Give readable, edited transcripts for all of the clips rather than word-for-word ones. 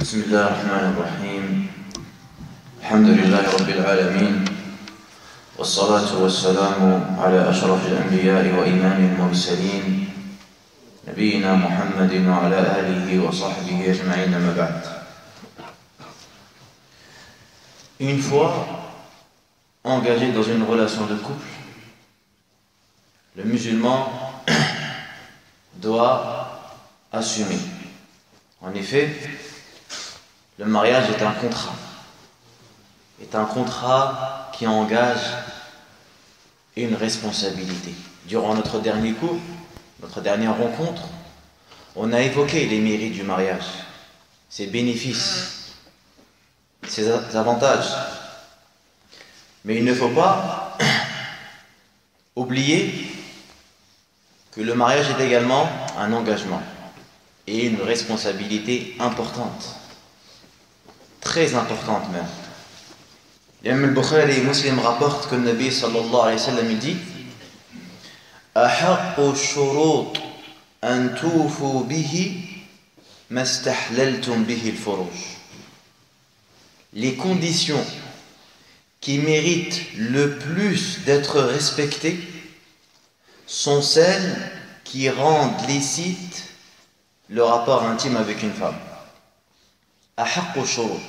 بسم الله الرحمن الرحيم الحمد لله رب العالمين والصلاة والسلام على أشرف الأنبياء وإمام المرسلين نبينا محمد وعلى آله وصحبه أجمعين ما بعد. Une fois engagé dans une relation de couple, le musulman doit assumer. En effet, le mariage est un contrat qui engage une responsabilité. Durant notre dernier cours, notre dernière rencontre, on a évoqué les mérites du mariage, ses bénéfices, ses avantages. Mais il ne faut pas oublier que le mariage est également un engagement et une responsabilité importante, très importante même. L'imam al-Bukhari et Muslim rapportent que le Nabi sallallahu alayhi wa sallam dit أحق الشروط أن توفوا به ما استحللتم به الفروج. Les conditions qui méritent le plus d'être respectées sont celles qui rendent licite le rapport intime avec une femme. أحق الشروط,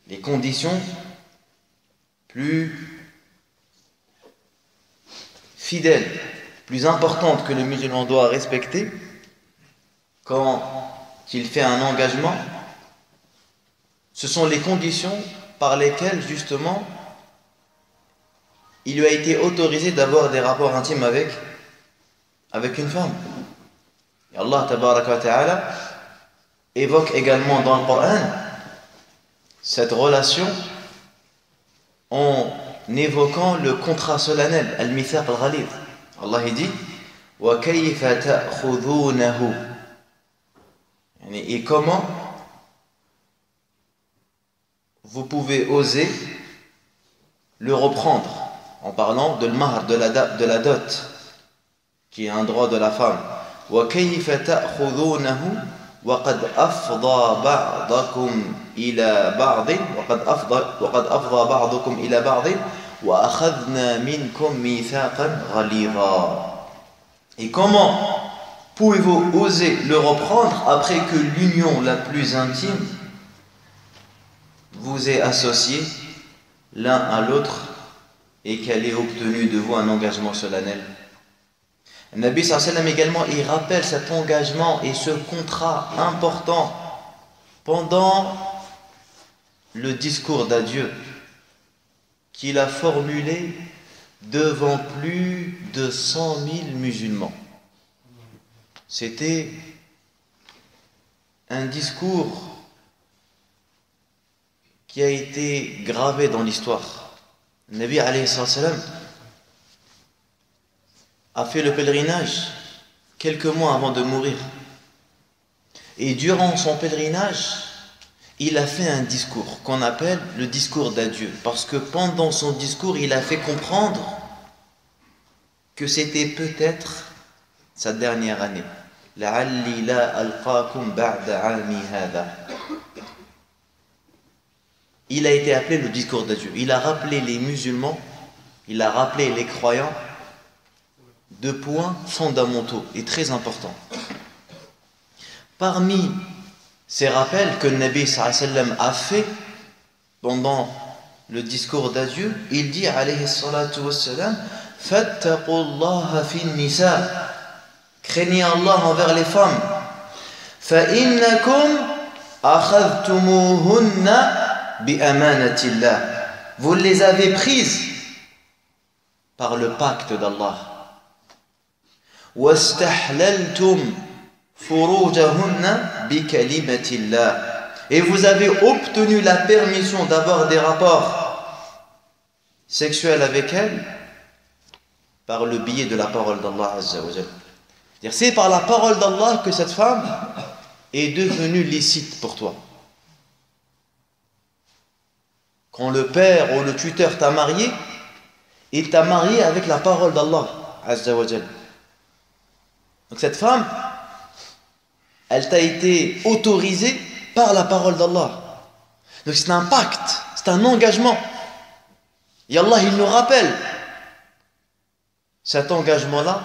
les conditions plus fidèles, plus importantes que le musulman doit respecter quand il fait un engagement, ce sont les conditions par lesquelles justement il lui a été autorisé d'avoir des rapports intimes avec une femme. Et Allah tabaraka wa ta'ala évoque également dans le Coran cette relation en évoquant le contrat solennel, al-mithaq al-ghalid. Allah dit wa kayfa ta'khudhunahu, et comment vous pouvez oser le reprendre, en parlant de l'mahr, de la dot, qui est un droit de la femme. Wa kayfa ta'khudhunahu وقد أفضى بعضكم إلى بعض وقد أفضى بعضكم إلى بعض وأخذنا منكم ميثاقا غليظا. Et comment pouvez-vous oser le reprendre après que l'union la plus intime vous ait associé l'un à l'autre et qu'elle ait obtenu de vous un engagement solennel? Le Nabi sallallahu alayhi wa sallam également, il rappelle cet engagement et ce contrat important pendant le discours d'adieu qu'il a formulé devant plus de 100 000 musulmans. C'était un discours qui a été gravé dans l'histoire. Le Nabi alayhi wa sallam a fait le pèlerinage quelques mois avant de mourir. Et durant son pèlerinage, il a fait un discours qu'on appelle le discours d'adieu. Parce que pendant son discours, il a fait comprendre que c'était peut-être sa dernière année. لَعَلِّي لَا أَلْقَاكُمْ بَعْدَ عَامِي هَذَا. Il a été appelé le discours d'adieu. Il a rappelé les musulmans, il a rappelé les croyants de points fondamentaux et très importants. Parmi ces rappels que le Nabi sallallahu alayhi wa sallam a fait pendant le discours d'adieu, il dit alayhi salatu wa sallam fattaqullaha fin nisa, craignez Allah envers les femmes, fa innakum akhadhtumuhunna bi amanatillah, vous les avez prises par le pacte d'Allah. وَاسْتَحْلَلْتُمْ فُرُوجَهُنَّ بِكَلِمَةِ اللَّهِ, et vous avez obtenu la permission d'avoir des rapports sexuels avec elles par le biais de la parole d'Allah Azza wa Jal. C'est par la parole d'Allah que cette femme est devenue licite pour toi. Quand le père ou le tuteur t'a marié, il t'a marié avec la parole d'Allah Azza wa Jal. Donc cette femme, elle t'a été autorisée par la parole d'Allah. Donc c'est un pacte, c'est un engagement. Et Allah, il nous rappelle cet engagement-là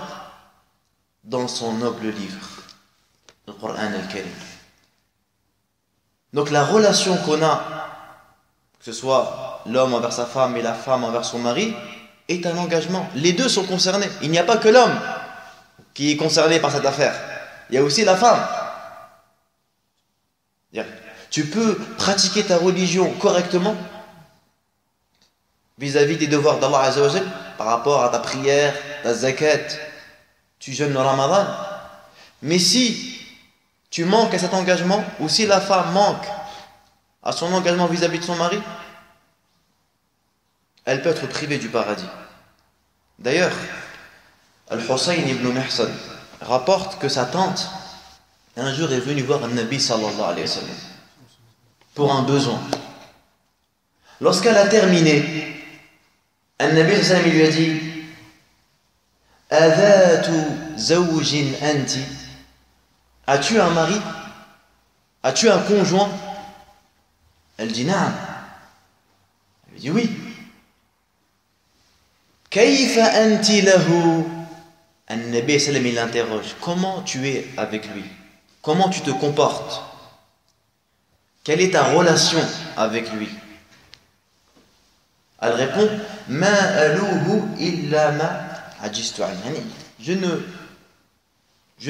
dans son noble livre, le Coran al-Karim. Donc la relation qu'on a, que ce soit l'homme envers sa femme et la femme envers son mari, est un engagement. Les deux sont concernés. Il n'y a pas que l'homme qui est concerné par cette affaire. Il y a aussi la femme. Tu peux pratiquer ta religion correctement vis-à-vis des devoirs d'Allah Azza wa Jal, par rapport à ta prière, ta zakat, tu jeûnes le Ramadan. Mais si tu manques à cet engagement, ou si la femme manque à son engagement vis-à-vis de son mari, elle peut être privée du paradis. D'ailleurs, Al-Hussein ibn Mihsan rapporte que sa tante un jour est venue voir un Nabi sallallahu alayhi wa sallam pour un besoin. Lorsqu'elle a terminé, un Nabi sallallahu alayhi wa sallam lui a dit: Adhatu zawjin anti? As-tu un mari? As-tu un conjoint? Elle dit Naam. Elle lui dit oui. Kayfa anti lahu? Un Nabi sallallahu alayhi wa sallam il l'interroge: comment tu es avec lui? Comment tu te comportes? Quelle est ta relation avec lui? Elle répond: Ma aluhu illa ma ajistu anhu. Je ne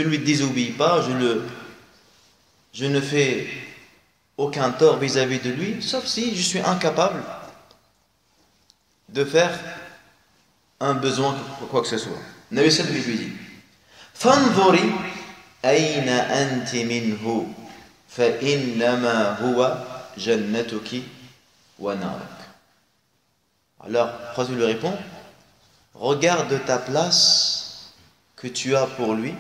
lui désobéis pas, je ne fais aucun tort vis-à-vis de lui, sauf si je suis incapable de faire un besoin, quoi que ce soit. Nabi sallallahu alayhi wa sallam lui dit: Fanzuri ayna anti minhu fa innama huwa jannatuki wa narak. Alors, Prophète lui répond: regarde ta place que tu as pour lui,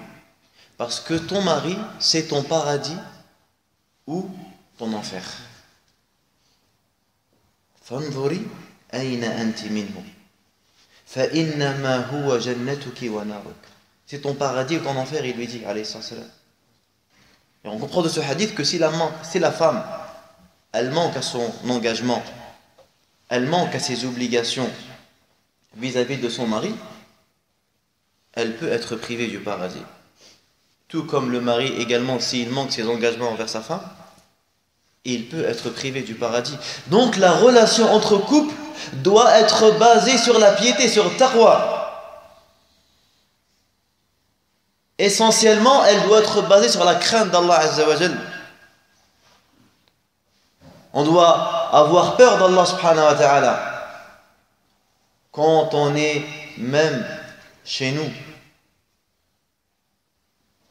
parce que ton mari, c'est ton paradis ou ton enfer. Fanzuri ayna anti minhu fa innama huwa jannatuki wa narak. C'est ton paradis ou ton enfer, il lui dit, alayhi salam. Et on comprend de ce hadith que si la femme, elle manque à son engagement, elle manque à ses obligations vis-à-vis de son mari, elle peut être privée du paradis. Tout comme le mari également, s'il manque ses engagements envers sa femme, il peut être privé du paradis. Donc la relation entre couples doit être basée sur la piété, sur taqwa. Essentiellement, elle doit être basée sur la crainte d'Allah Azza wa Jal. On doit avoir peur d'Allah subhanahu wa ta'ala quand on est même chez nous,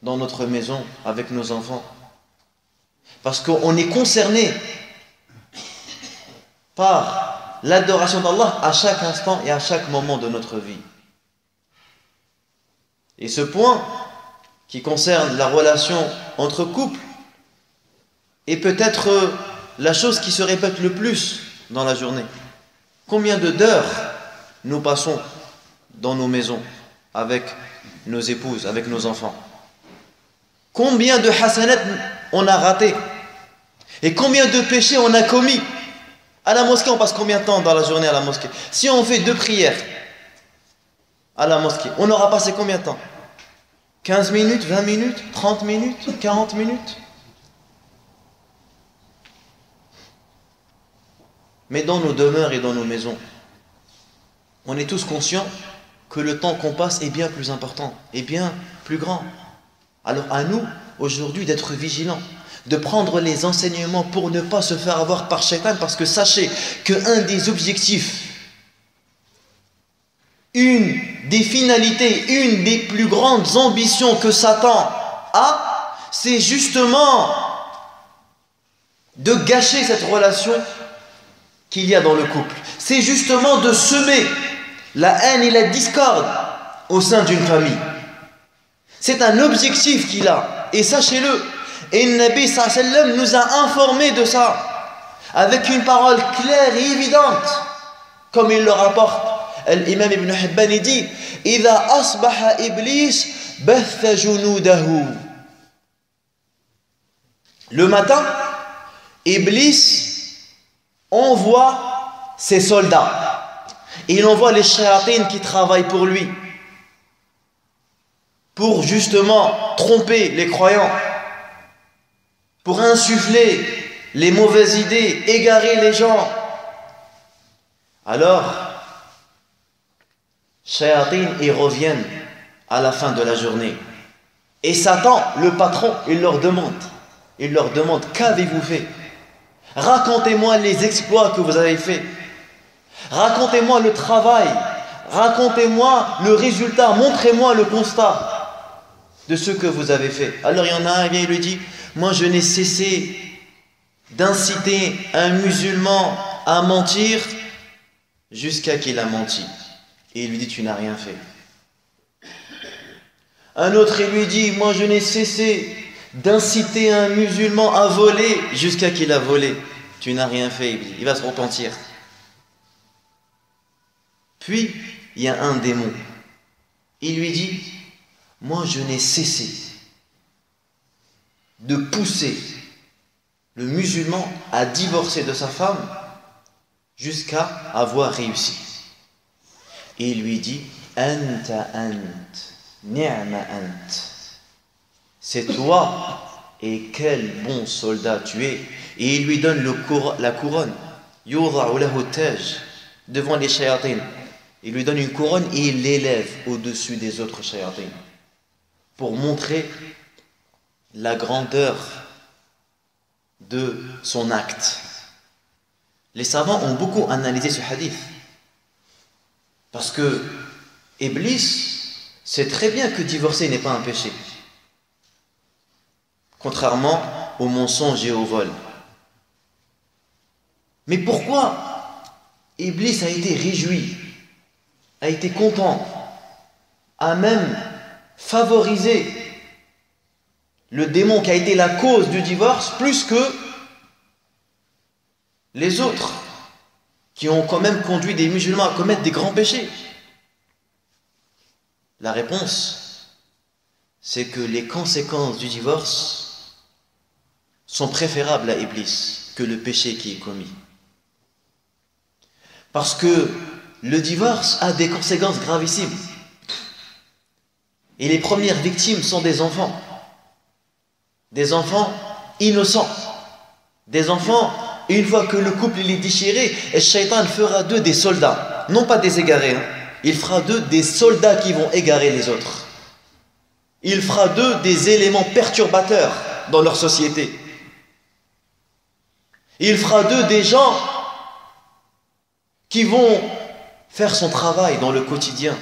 dans notre maison, avec nos enfants. Parce qu'on est concerné par l'adoration d'Allah à chaque instant et à chaque moment de notre vie. Et ce point qui concerne la relation entre couples est peut-être la chose qui se répète le plus dans la journée. Combien d'heures nous passons dans nos maisons avec nos épouses, avec nos enfants? Combien de hasanat on a raté? Et combien de péchés on a commis? À la mosquée, on passe combien de temps dans la journée à la mosquée? Si on fait 2 prières à la mosquée, on aura passé combien de temps? 15 minutes, 20 minutes, 30 minutes, 40 minutes? Mais dans nos demeures et dans nos maisons, on est tous conscients que le temps qu'on passe est bien plus important, est bien plus grand. Alors à nous, aujourd'hui, d'être vigilants, de prendre les enseignements pour ne pas se faire avoir par Shaitan, parce que sachez qu'un des objectifs, une des finalités, une des plus grandes ambitions que Satan a, c'est justement de gâcher cette relation qu'il y a dans le couple. C'est justement de semer la haine et la discorde au sein d'une famille. C'est un objectif qu'il a. Et sachez-le, et le Nabi sallallahu alayhi wa sallam nous a informés de ça, avec une parole claire et évidente, comme il le rapporte. L'imam Ibn Hibban dit: Idha asbaha iblis batha junudahu. Le matin, Iblis envoie ses soldats. Et il envoie les shayatines qui travaillent pour lui. Pour justement tromper les croyants. Pour insuffler les mauvaises idées, égarer les gens. Alors, shayatines, ils reviennent à la fin de la journée. Et Satan, le patron, il leur demande, qu'avez-vous fait? Racontez-moi les exploits que vous avez faits. Racontez-moi le travail. Racontez-moi le résultat. Montrez-moi le constat de ce que vous avez fait. Alors il y en a un, il lui dit, moi je n'ai cessé d'inciter un musulman à mentir jusqu'à qu'il a menti. Et il lui dit, tu n'as rien fait. Un autre, il lui dit, moi je n'ai cessé d'inciter un musulman à voler jusqu'à qu'il a volé. Tu n'as rien fait, il va se repentir. Puis, il y a un démon. Il lui dit, moi je n'ai cessé de pousser le musulman à divorcer de sa femme jusqu'à avoir réussi. Et il lui dit, Anta ant, ni'ma ant. C'est toi, et quel bon soldat tu es. Et il lui donne la couronne. Yudha'u lahu taj, devant les shayatines. Il lui donne une couronne et il l'élève au-dessus des autres shayatines. Pour montrer la grandeur de son acte. Les savants ont beaucoup analysé ce hadith. Parce que Iblis sait très bien que divorcer n'est pas un péché. Contrairement au mensonge et au vol. Mais pourquoi Iblis a été réjoui, a été content, a même favorisé le démon qui a été la cause du divorce plus que les autres qui ont quand même conduit des musulmans à commettre des grands péchés? La réponse, c'est que les conséquences du divorce sont préférables à Iblis que le péché qui est commis. Parce que le divorce a des conséquences gravissimes. Et les premières victimes sont des enfants. Des enfants innocents. Des enfants, une fois que le couple est déchiré, le shaitan fera d'eux des soldats. Non pas des égarés. Il fera d'eux des soldats qui vont égarer les autres. Il fera d'eux des éléments perturbateurs dans leur société. Il fera d'eux des gens qui vont faire son travail dans le quotidien.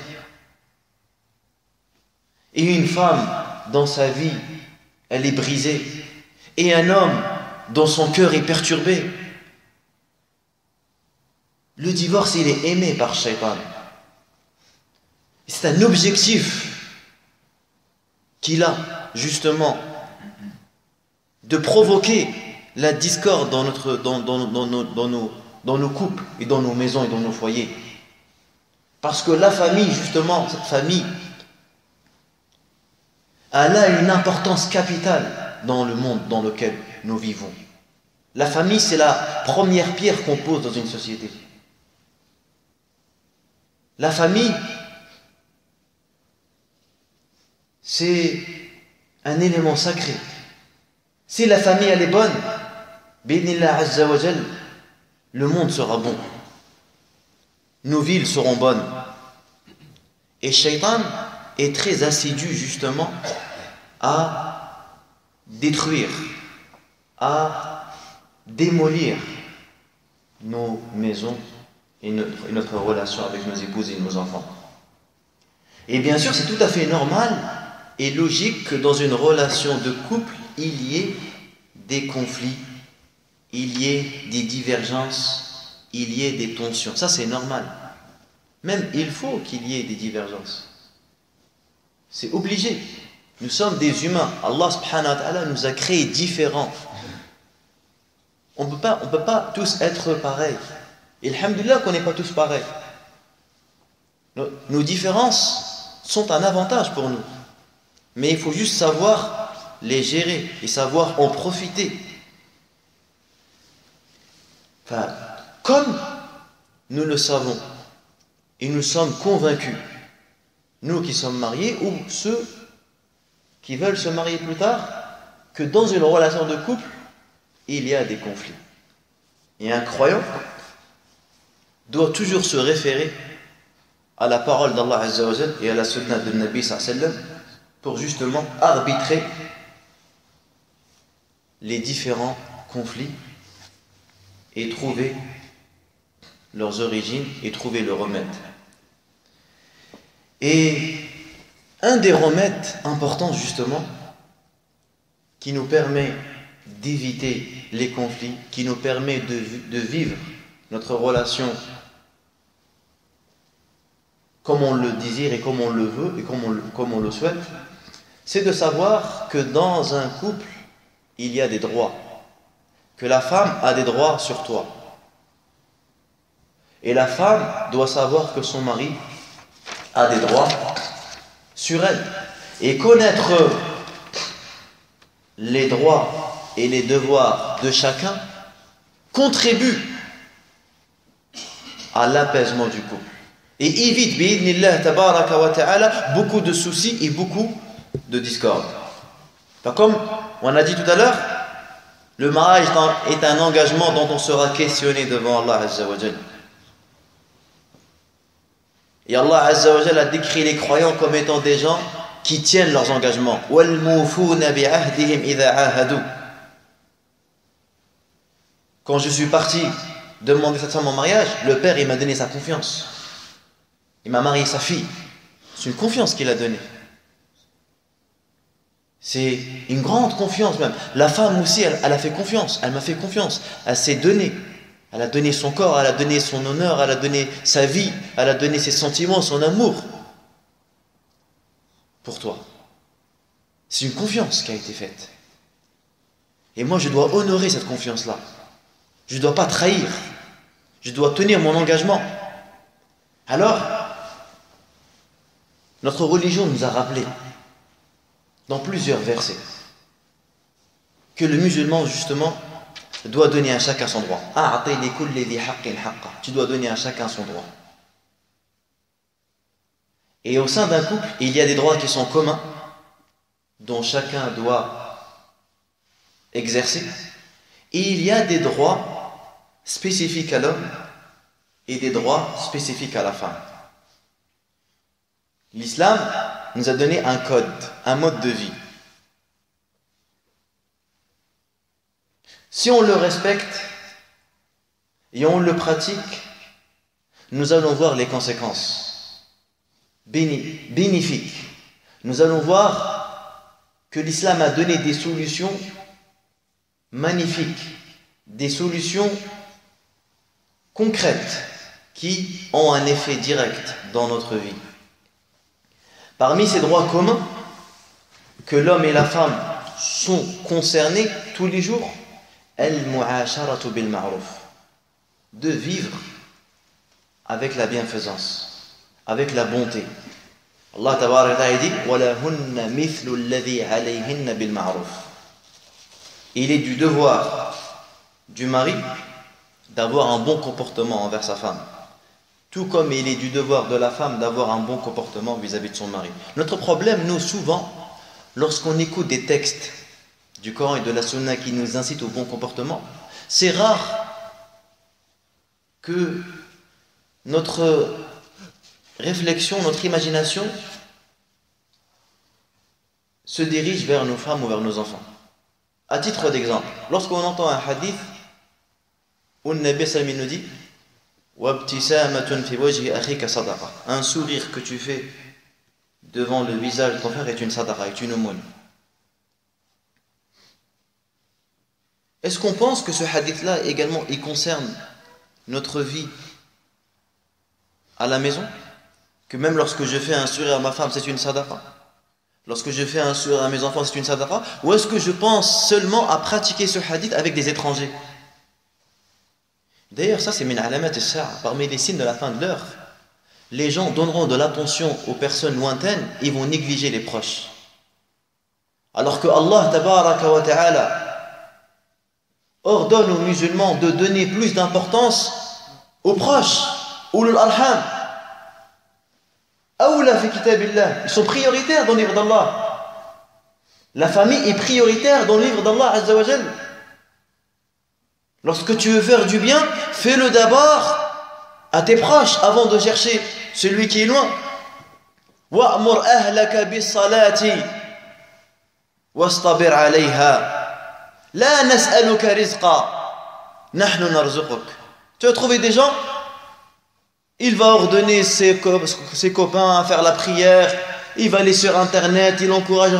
Et une femme, dans sa vie, elle est brisée. Et un homme, dont son cœur est perturbé. Le divorce, il est aimé par Shaitan. C'est un objectif qu'il a, justement, de provoquer la discorde dans nos couples et dans nos maisons et dans nos foyers. Parce que la famille, justement, cette famille, elle a une importance capitale dans le monde dans lequel nous vivons. La famille, c'est la première pierre qu'on pose dans une société. La famille, c'est un élément sacré. Si la famille elle est bonne, bi'idhnillah azza wa jal, le monde sera bon. Nos villes seront bonnes. Et Shaitan est très assidu justement à détruire, à démolir nos maisons et notre relation avec nos épouses et nos enfants. Et bien sûr, c'est tout à fait normal et logique que dans une relation de couple, il y ait des conflits, il y ait des divergences, il y ait des tensions. Ça, c'est normal. Même, il faut qu'il y ait des divergences. C'est obligé. Nous sommes des humains. Allah subhanahu wa ta'ala nous a créés différents. On peut pas tous être pareils. Et alhamdulillah qu'on n'est pas tous pareils. Nos différences sont un avantage pour nous. Mais il faut juste savoir les gérer et savoir en profiter. Enfin, comme nous le savons et nous sommes convaincus, nous qui sommes mariés ou ceux qui veulent se marier plus tard, que dans une relation de couple, il y a des conflits. Et un croyant doit toujours se référer à la parole d'Allah Azza wa Jal et à la sunna de Nabi sallallahu alayhi wa sallam pour justement arbitrer les différents conflits et trouver leurs origines et trouver le remède. Et un des remèdes importants justement qui nous permet d'éviter les conflits, qui nous permet de vivre notre relation comme on le désire et comme on le veut et comme on le souhaite, c'est de savoir que dans un couple, il y a des droits, que la femme a des droits sur toi. Et la femme doit savoir que son mari a des droits sur elle. Et connaître les droits et les devoirs de chacun contribue à l'apaisement du couple. Et évite, bi'idhnillah tabaraka wa ta'ala, beaucoup de soucis et beaucoup de discorde. Enfin, comme on a dit tout à l'heure, le mariage est un engagement dont on sera questionné devant Allah Azza wa Jal. Et Allah Azza wa Jal a décrit les croyants comme étant des gens qui tiennent leurs engagements. Quand je suis parti demander cette femme en mariage, le père il m'a donné sa confiance. Il m'a marié sa fille. C'est une confiance qu'il a donnée. C'est une grande confiance même. La femme aussi, elle a fait confiance. Elle m'a fait confiance. Elle s'est donnée. Elle a donné son corps, elle a donné son honneur, elle a donné sa vie, elle a donné ses sentiments, son amour pour toi. C'est une confiance qui a été faite. Et moi, je dois honorer cette confiance-là. Je ne dois pas trahir. Je dois tenir mon engagement. Alors, notre religion nous a rappelé, dans plusieurs versets, que le musulman, justement, doit donner à chacun son droit. Tu dois donner à chacun son droit. Et au sein d'un couple, il y a des droits qui sont communs, dont chacun doit exercer. Et il y a des droits spécifiques à l'homme et des droits spécifiques à la femme. L'islam nous a donné un code, un mode de vie. Si on le respecte et on le pratique, nous allons voir les conséquences bénéfiques. Nous allons voir que l'islam a donné des solutions magnifiques, des solutions concrètes qui ont un effet direct dans notre vie. Parmi ces droits communs que l'homme et la femme sont concernés tous les jours, al-mu'asharatu bil ma'ruf, de vivre avec la bienfaisance, avec la bonté. Allah tabaraka ta'ala dit walahunna mithlu alladhi alayhinna bil ma'ruf. Il est du devoir du mari d'avoir un bon comportement envers sa femme, tout comme il est du devoir de la femme d'avoir un bon comportement vis-à-vis de son mari. Notre problème, nous, souvent, lorsqu'on écoute des textes du Coran et de la Sunna qui nous incitent au bon comportement, c'est rare que notre réflexion, notre imagination se dirige vers nos femmes ou vers nos enfants. À titre d'exemple, lorsqu'on entend un hadith où le Nabi sallallahu alayhi wa sallam nous dit un sourire que tu fais devant le visage de ton frère est une sadaqa, est une aumône. Est-ce qu'on pense que ce hadith-là également il concerne notre vie à la maison? Que même lorsque je fais un sourire à ma femme, c'est une sadaqa? Lorsque je fais un sourire à mes enfants, c'est une sadaqa? Ou est-ce que je pense seulement à pratiquer ce hadith avec des étrangers? D'ailleurs, ça c'est min alamat as-sa'a, parmi les signes de la fin de l'heure. Les gens donneront de l'attention aux personnes lointaines et vont négliger les proches. Alors que Allah tabaraka wa ta'ala ordonne aux musulmans de donner plus d'importance aux proches, ulul arham. Awla fi kitabillah, ils sont prioritaires dans le livre d'Allah. La famille est prioritaire dans le livre d'Allah Azza wa Jal. Lorsque tu veux faire du bien, fais-le d'abord à tes proches avant de chercher celui qui est loin. Wa'mur ahlaka bis-salati wastabir 'alayha. La nas'aluka rizqa, nahnu narzuquk. Tu vas trouver des gens, il va ordonner ses copains à faire la prière, il va aller sur internet, il encourage,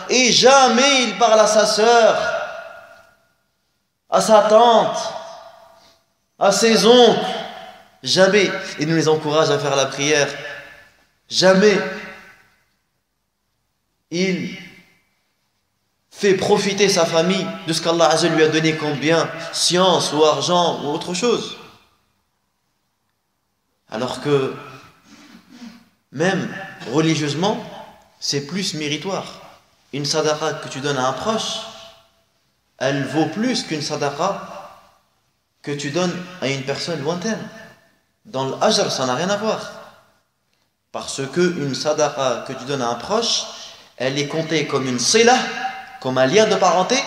et jamais il parle à sa sœur, à sa tante, à ses oncles. Jamais il nous les encourage à faire la prière. Jamais il fait profiter sa famille de ce qu'Allah Azza lui a donné comme bien, science ou argent ou autre chose. Alors que même religieusement, c'est plus méritoire. Une sadaqa que tu donnes à un proche, elle vaut plus qu'une sadaqa que tu donnes à une personne lointaine. Dans l'ajr, ça n'a rien à voir. Parce qu'une sadaqa que tu donnes à un proche, elle est comptée comme une sila, comme un lien de parenté,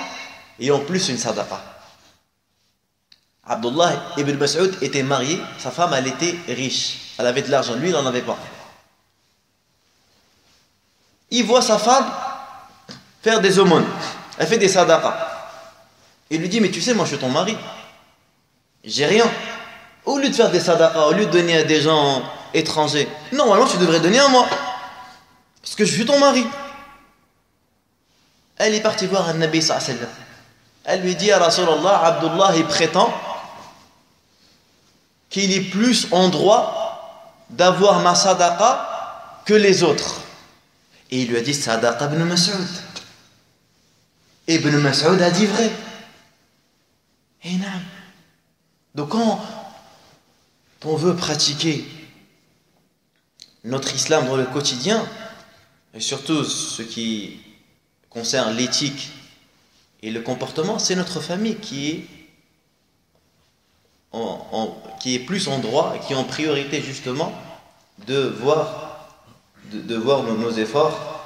et en plus une sadaqa. Abdullah ibn Mas'ud était marié, sa femme elle était riche, elle avait de l'argent, lui il n'en avait pas. Il voit sa femme faire des aumônes, elle fait des sadaqas. Il lui dit, mais tu sais, moi je suis ton mari, j'ai rien. Au lieu de faire des sadaqas, au lieu de donner à des gens étrangers, normalement tu devrais donner à moi, parce que je suis ton mari. Elle est partie voir un Nabi sallallahu alayhi wa sallam. Elle lui dit à Rasulallah, Abdullah il prétend qu'il est plus en droit d'avoir ma sadaqa que les autres. Et il lui a dit sadaqa ibn Mas'ud. Ibn Mas'ud a dit vrai. Et non. Donc quand on veut pratiquer notre islam dans le quotidien, et surtout ce qui concerne l'éthique et le comportement, c'est notre famille qui est plus en droit, qui est en priorité justement de voir nos efforts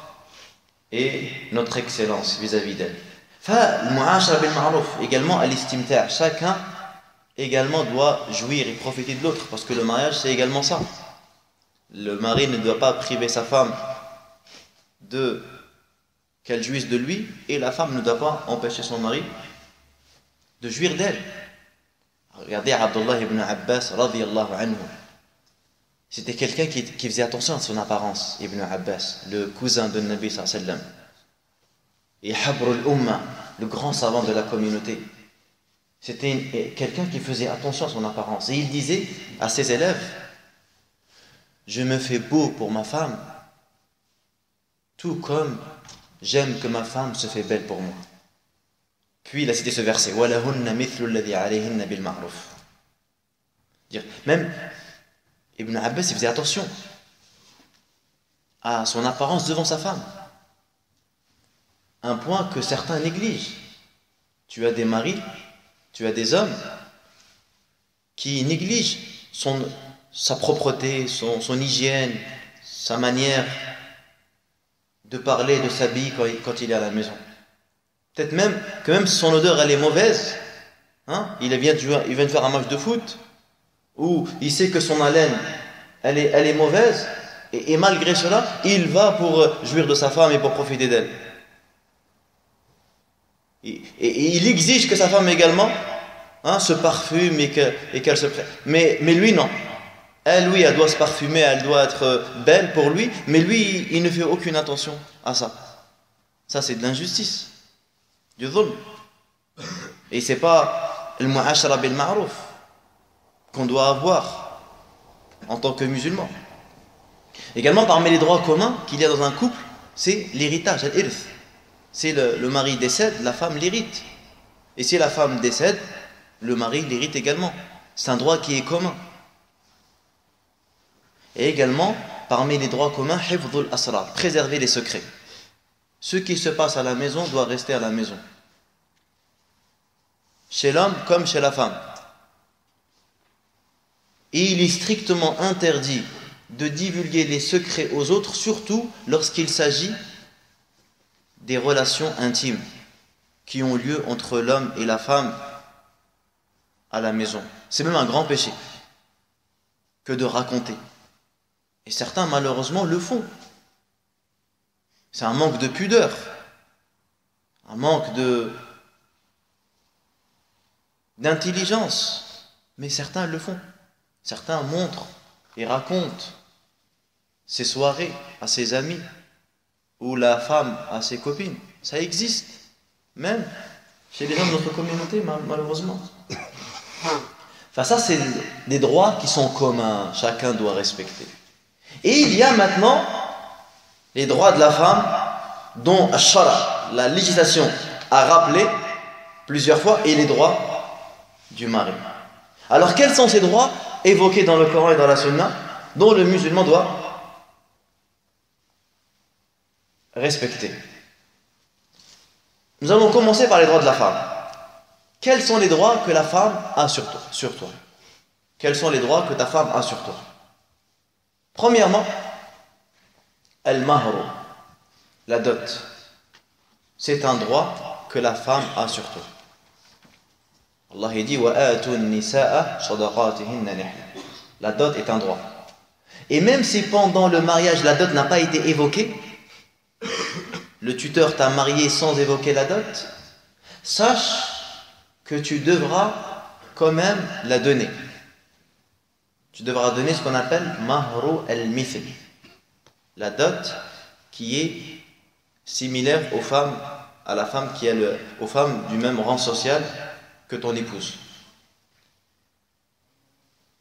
et notre excellence vis-à-vis d'elle. Al-mu'ashara bil ma'ruf, également al-istimta', chacun également doit jouir et profiter de l'autre, parce que le mariage c'est également ça. Le mari ne doit pas priver sa femme qu'elle jouisse de lui, et la femme ne doit pas empêcher son mari de jouir d'elle. Regardez Abdullah ibn Abbas radiyallahu anhu. C'était quelqu'un qui faisait attention à son apparence, Ibn Abbas, le cousin de Nabi sallallahu alayhi wa sallam. Et Habrul Ummah, le grand savant de la communauté. C'était quelqu'un qui faisait attention à son apparence. Et il disait à ses élèves, je me fais beau pour ma femme, tout comme j'aime que ma femme se fait belle pour moi. Puis il a cité ce verset, même Ibn Abbas il faisait attention à son apparence devant sa femme. Un point que certains négligent. Tu as des maris, tu as des hommes qui négligent sa propreté, son hygiène, sa manière de parler, de s'habiller quand il est à la maison. Peut-être même que même son odeur elle est mauvaise, hein? Il vient de faire un match de foot, ou il sait que son haleine elle est mauvaise, et malgré cela, il va pour jouir de sa femme et pour profiter d'elle. Et il exige que sa femme également se parfume et qu'elle se prenne. Mais lui non. Elle doit se parfumer, elle doit être belle pour lui, mais lui, il ne fait aucune attention à ça. Ça, c'est de l'injustice, du dhulm. Et c'est pas le mu'ashara bil ma'ruf qu'on doit avoir en tant que musulman. Également, parmi les droits communs qu'il y a dans un couple, c'est l'héritage, al-irth. Si le mari décède, la femme l'hérite. Et si la femme décède, le mari l'hérite également. C'est un droit qui est commun. Et également, parmi les droits communs, hifdhul asrar, préserver les secrets. Ce qui se passe à la maison doit rester à la maison. chez l'homme comme chez la femme. Et il est strictement interdit de divulguer les secrets aux autres, surtout lorsqu'il s'agit des relations intimes qui ont lieu entre l'homme et la femme à la maison. C'est même un grand péché que de raconter. Et certains, malheureusement, le font. C'est un manque de pudeur, un manque d'intelligence. Mais certains le font. Certains montrent et racontent ses soirées à ses amis ou la femme à ses copines. Ça existe, même chez les gens de notre communauté, malheureusement. Enfin, ça, c'est des droits qui sont communs, chacun doit respecter. Et il y a maintenant les droits de la femme, dont Ash-Shara, la législation, a rappelé plusieurs fois, et les droits du mari. Alors, quels sont ces droits évoqués dans le Coran et dans la Sunna, dont le musulman doit respecter? Nous allons commencer par les droits de la femme. Quels sont les droits que la femme a sur toi? Quels sont les droits que ta femme a sur toi? Premièrement, al-mahru, la dot. C'est un droit que la femme a sur toi. Allah dit wa atun nisaa sadaqatihinna nihla. La dot est un droit. Et même si pendant le mariage la dot n'a pas été évoquée, le tuteur t'a marié sans évoquer la dot, sache que tu devras quand même la donner. Tu devras donner ce qu'on appelle mahru al-mithl, la dot qui est similaire aux femmes, à la femme qui est aux femmes du même rang social que ton épouse.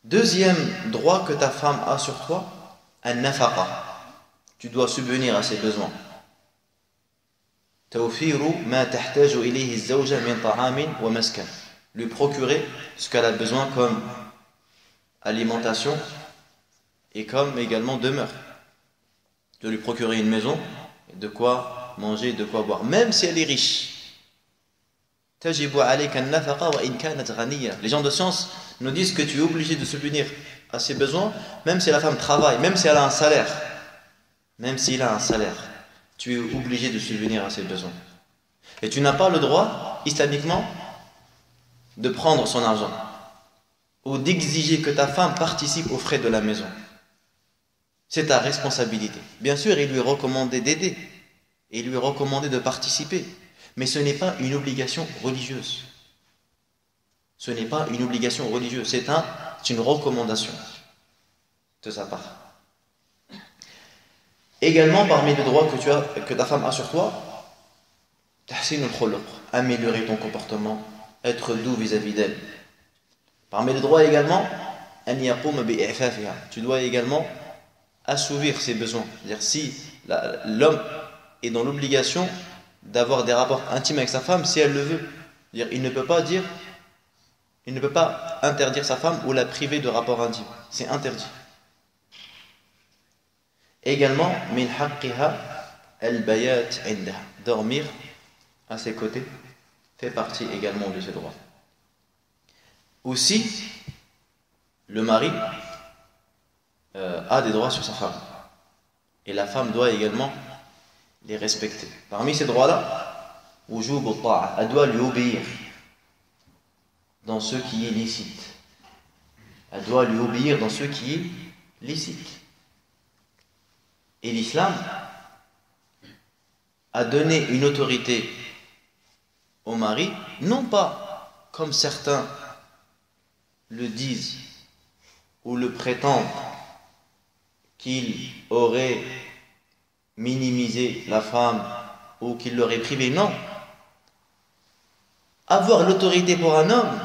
Deuxième droit que ta femme a sur toi, an-nafaqa. Tu dois subvenir à ses besoins. Tawfiru ma tahtaju ilayhi az-zawja min ta'amin wa maskan. Lui procurer ce qu'elle a besoin comme alimentation et comme également demeure. De lui procurer une maison, de quoi manger, de quoi boire, même si elle est riche. Tajibu alayka an-nafaqa wa in kanat ghaniya. Les gens de science nous disent que tu es obligé de subvenir à ses besoins, même si la femme travaille, même si elle a un salaire. Même s'il a un salaire, tu es obligé de subvenir à ses besoins. Et tu n'as pas le droit, islamiquement, de prendre son argent ou d'exiger que ta femme participe aux frais de la maison. C'est ta responsabilité. Bien sûr, il lui est recommandé d'aider, et il lui est recommandé de participer, mais ce n'est pas une obligation religieuse. Ce n'est pas une obligation religieuse, c'est une recommandation de sa part. Également, parmi les droits que ta femme a sur toi, tahsin al-khuluq, améliorer ton comportement, être doux vis-à-vis d'elle. Parmi les droits également, an yaqum bi i'fafiha. Tu dois également assouvir ses besoins. C'est-à-dire si l'homme est dans l'obligation d'avoir des rapports intimes avec sa femme, si elle le veut, c'est-à-dire il ne peut pas interdire sa femme ou la priver de rapports intimes. C'est interdit. Également, min haqqiha al-bayat indaha. Dormir à ses côtés fait partie également de ses droits. Aussi, le mari a des droits sur sa femme. Et la femme doit également les respecter. Parmi ces droits-là, wujub al-ta'a, elle doit lui obéir dans ce qui est licite. Elle doit lui obéir dans ce qui est licite. Et l'islam a donné une autorité au mari, non pas comme certains le disent ou le prétendent, qu'il aurait minimisé la femme ou qu'il l'aurait privée. Non. Avoir l'autorité pour un homme,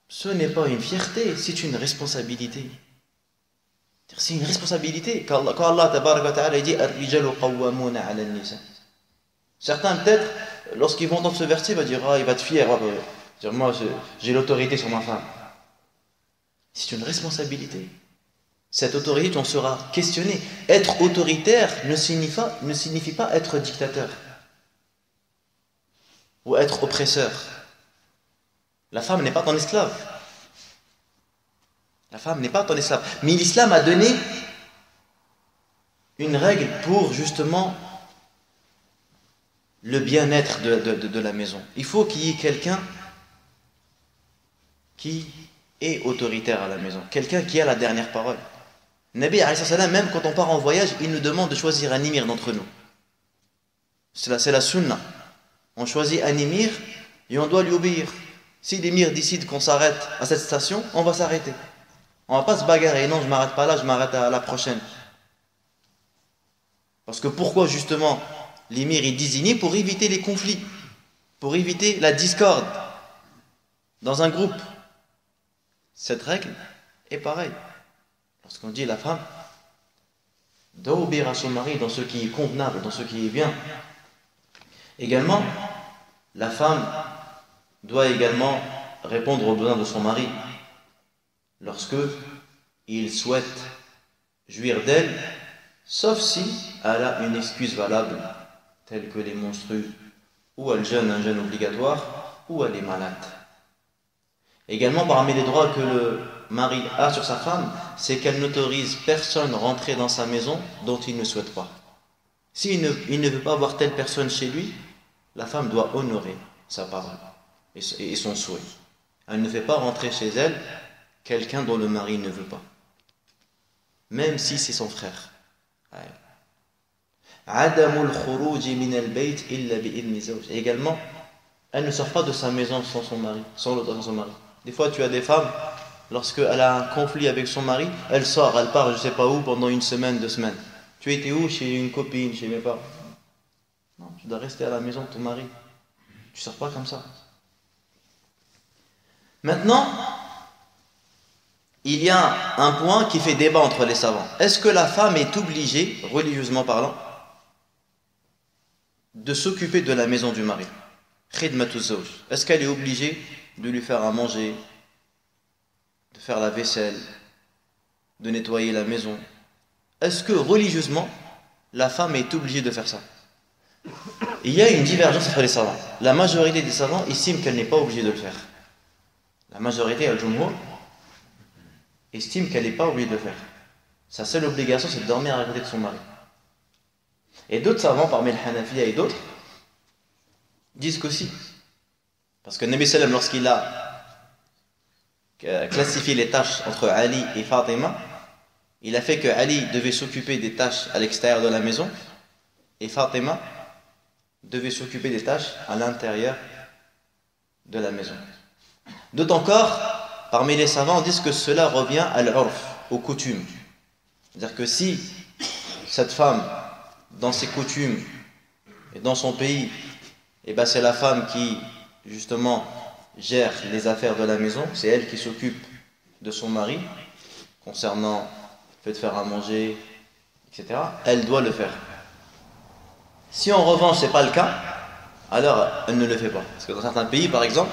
ce n'est pas une fierté, c'est une responsabilité. C'est une responsabilité. Quand Allah tabaraka wa ta'ala dit Ar-rijalu qawwamuna 'ala an-nisa. Certains peut-être, lorsqu'ils vont entendre ce verset, vont dire il va être fier. Dire, moi j'ai l'autorité sur ma femme. C'est une responsabilité. Cette autorité, on sera questionné. Être autoritaire ne signifie pas être dictateur ou être oppresseur. La femme n'est pas ton esclave. La femme n'est pas ton esclave. Mais l'islam a donné une règle pour justement le bien-être de la maison. Il faut qu'il y ait quelqu'un qui est autoritaire à la maison, quelqu'un qui a la dernière parole. Nabi alayhi salam, même quand on part en voyage, il nous demande de choisir un émir d'entre nous. C'est la sunna. On choisit un émir et on doit lui obéir. Si l'émir décide qu'on s'arrête à cette station, on va s'arrêter. On va pas se bagarrer. Non, je m'arrête pas là, je m'arrête à la prochaine. Parce que pourquoi justement l'émir est désigné? Pour éviter les conflits, pour éviter la discorde dans un groupe. Cette règle est pareille. Lorsqu'on dit la femme doit obéir à son mari dans ce qui est convenable, dans ce qui est bien. Également, la femme doit également répondre aux besoins de son mari lorsque il souhaite jouir d'elle, sauf si elle a une excuse valable, telle que les menstrues, ou elle jeûne un jeûne obligatoire, ou elle est malade. Également, parmi les droits que le mari a sur sa femme, c'est qu'elle n'autorise personne à rentrer dans sa maison dont il ne souhaite pas. S'il ne veut pas voir telle personne chez lui, la femme doit honorer sa parole et son souhait. Elle ne fait pas rentrer chez elle quelqu'un dont le mari ne veut pas, même si c'est son frère. Et également, elle ne sort pas de sa maison sans son mari, sans l'autorisation de son mari. Des fois, tu as des femmes, lorsqu'elle a un conflit avec son mari, elle sort, elle part je ne sais pas où pendant une semaine, 2 semaines. Tu étais où? Chez une copine, chez mes parents. Non, tu dois rester à la maison de ton mari. Tu ne sors pas comme ça. Maintenant, il y a un point qui fait débat entre les savants. Est-ce que la femme est obligée, religieusement parlant, de s'occuper de la maison du mari? Khidmatu zawj. Est-ce qu'elle est obligée de lui faire à manger, de faire la vaisselle, de nettoyer la maison? Est-ce que religieusement, la femme est obligée de faire ça? Il y a une divergence entre les savants. La majorité des savants estiment qu'elle n'est pas obligée de le faire. La majorité, al-Jumhur, estime qu'elle n'est pas obligée de le faire. Sa seule obligation, c'est de dormir à côté de son mari. Et d'autres savants, parmi les Hanafiya et d'autres, disent qu'aussi. Parce que Nabi Sallam, lorsqu'il a classifié les tâches entre Ali et Fatima, il a fait que Ali devait s'occuper des tâches à l'extérieur de la maison et Fatima devait s'occuper des tâches à l'intérieur de la maison. D'autres encore, parmi les savants, disent que cela revient à l'urf, aux coutumes. C'est-à-dire que si cette femme, dans ses coutumes et dans son pays, eh ben c'est la femme qui, justement, gère les affaires de la maison, c'est elle qui s'occupe de son mari, concernant le fait de faire à manger, etc., elle doit le faire. Si en revanche ce n'est pas le cas, alors elle ne le fait pas. Parce que dans certains pays, par exemple,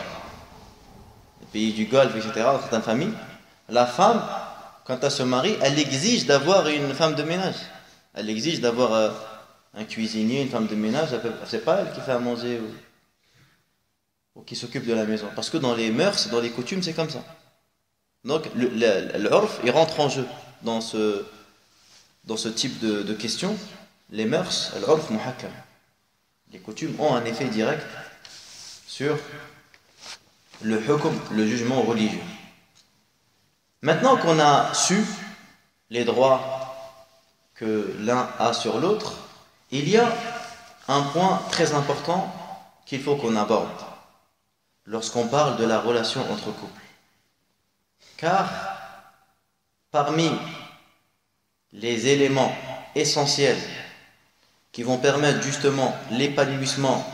les pays du Golfe, etc., dans certaines familles, la femme, quand elle se marie, elle exige d'avoir une femme de ménage. Elle exige d'avoir un cuisinier, une femme de ménage. C'est pas elle qui fait à manger ou qui s'occupe de la maison. Parce que dans les mœurs, dans les coutumes, c'est comme ça. Donc l'urf, il rentre en jeu dans ce type de questions. Les mœurs, l'urf muhakkam. Les coutumes ont un effet direct sur le hukm, le jugement religieux. Maintenant qu'on a su les droits que l'un a sur l'autre, il y a un point très important qu'il faut qu'on aborde lorsqu'on parle de la relation entre couples. Car parmi les éléments essentiels qui vont permettre justement l'épanouissement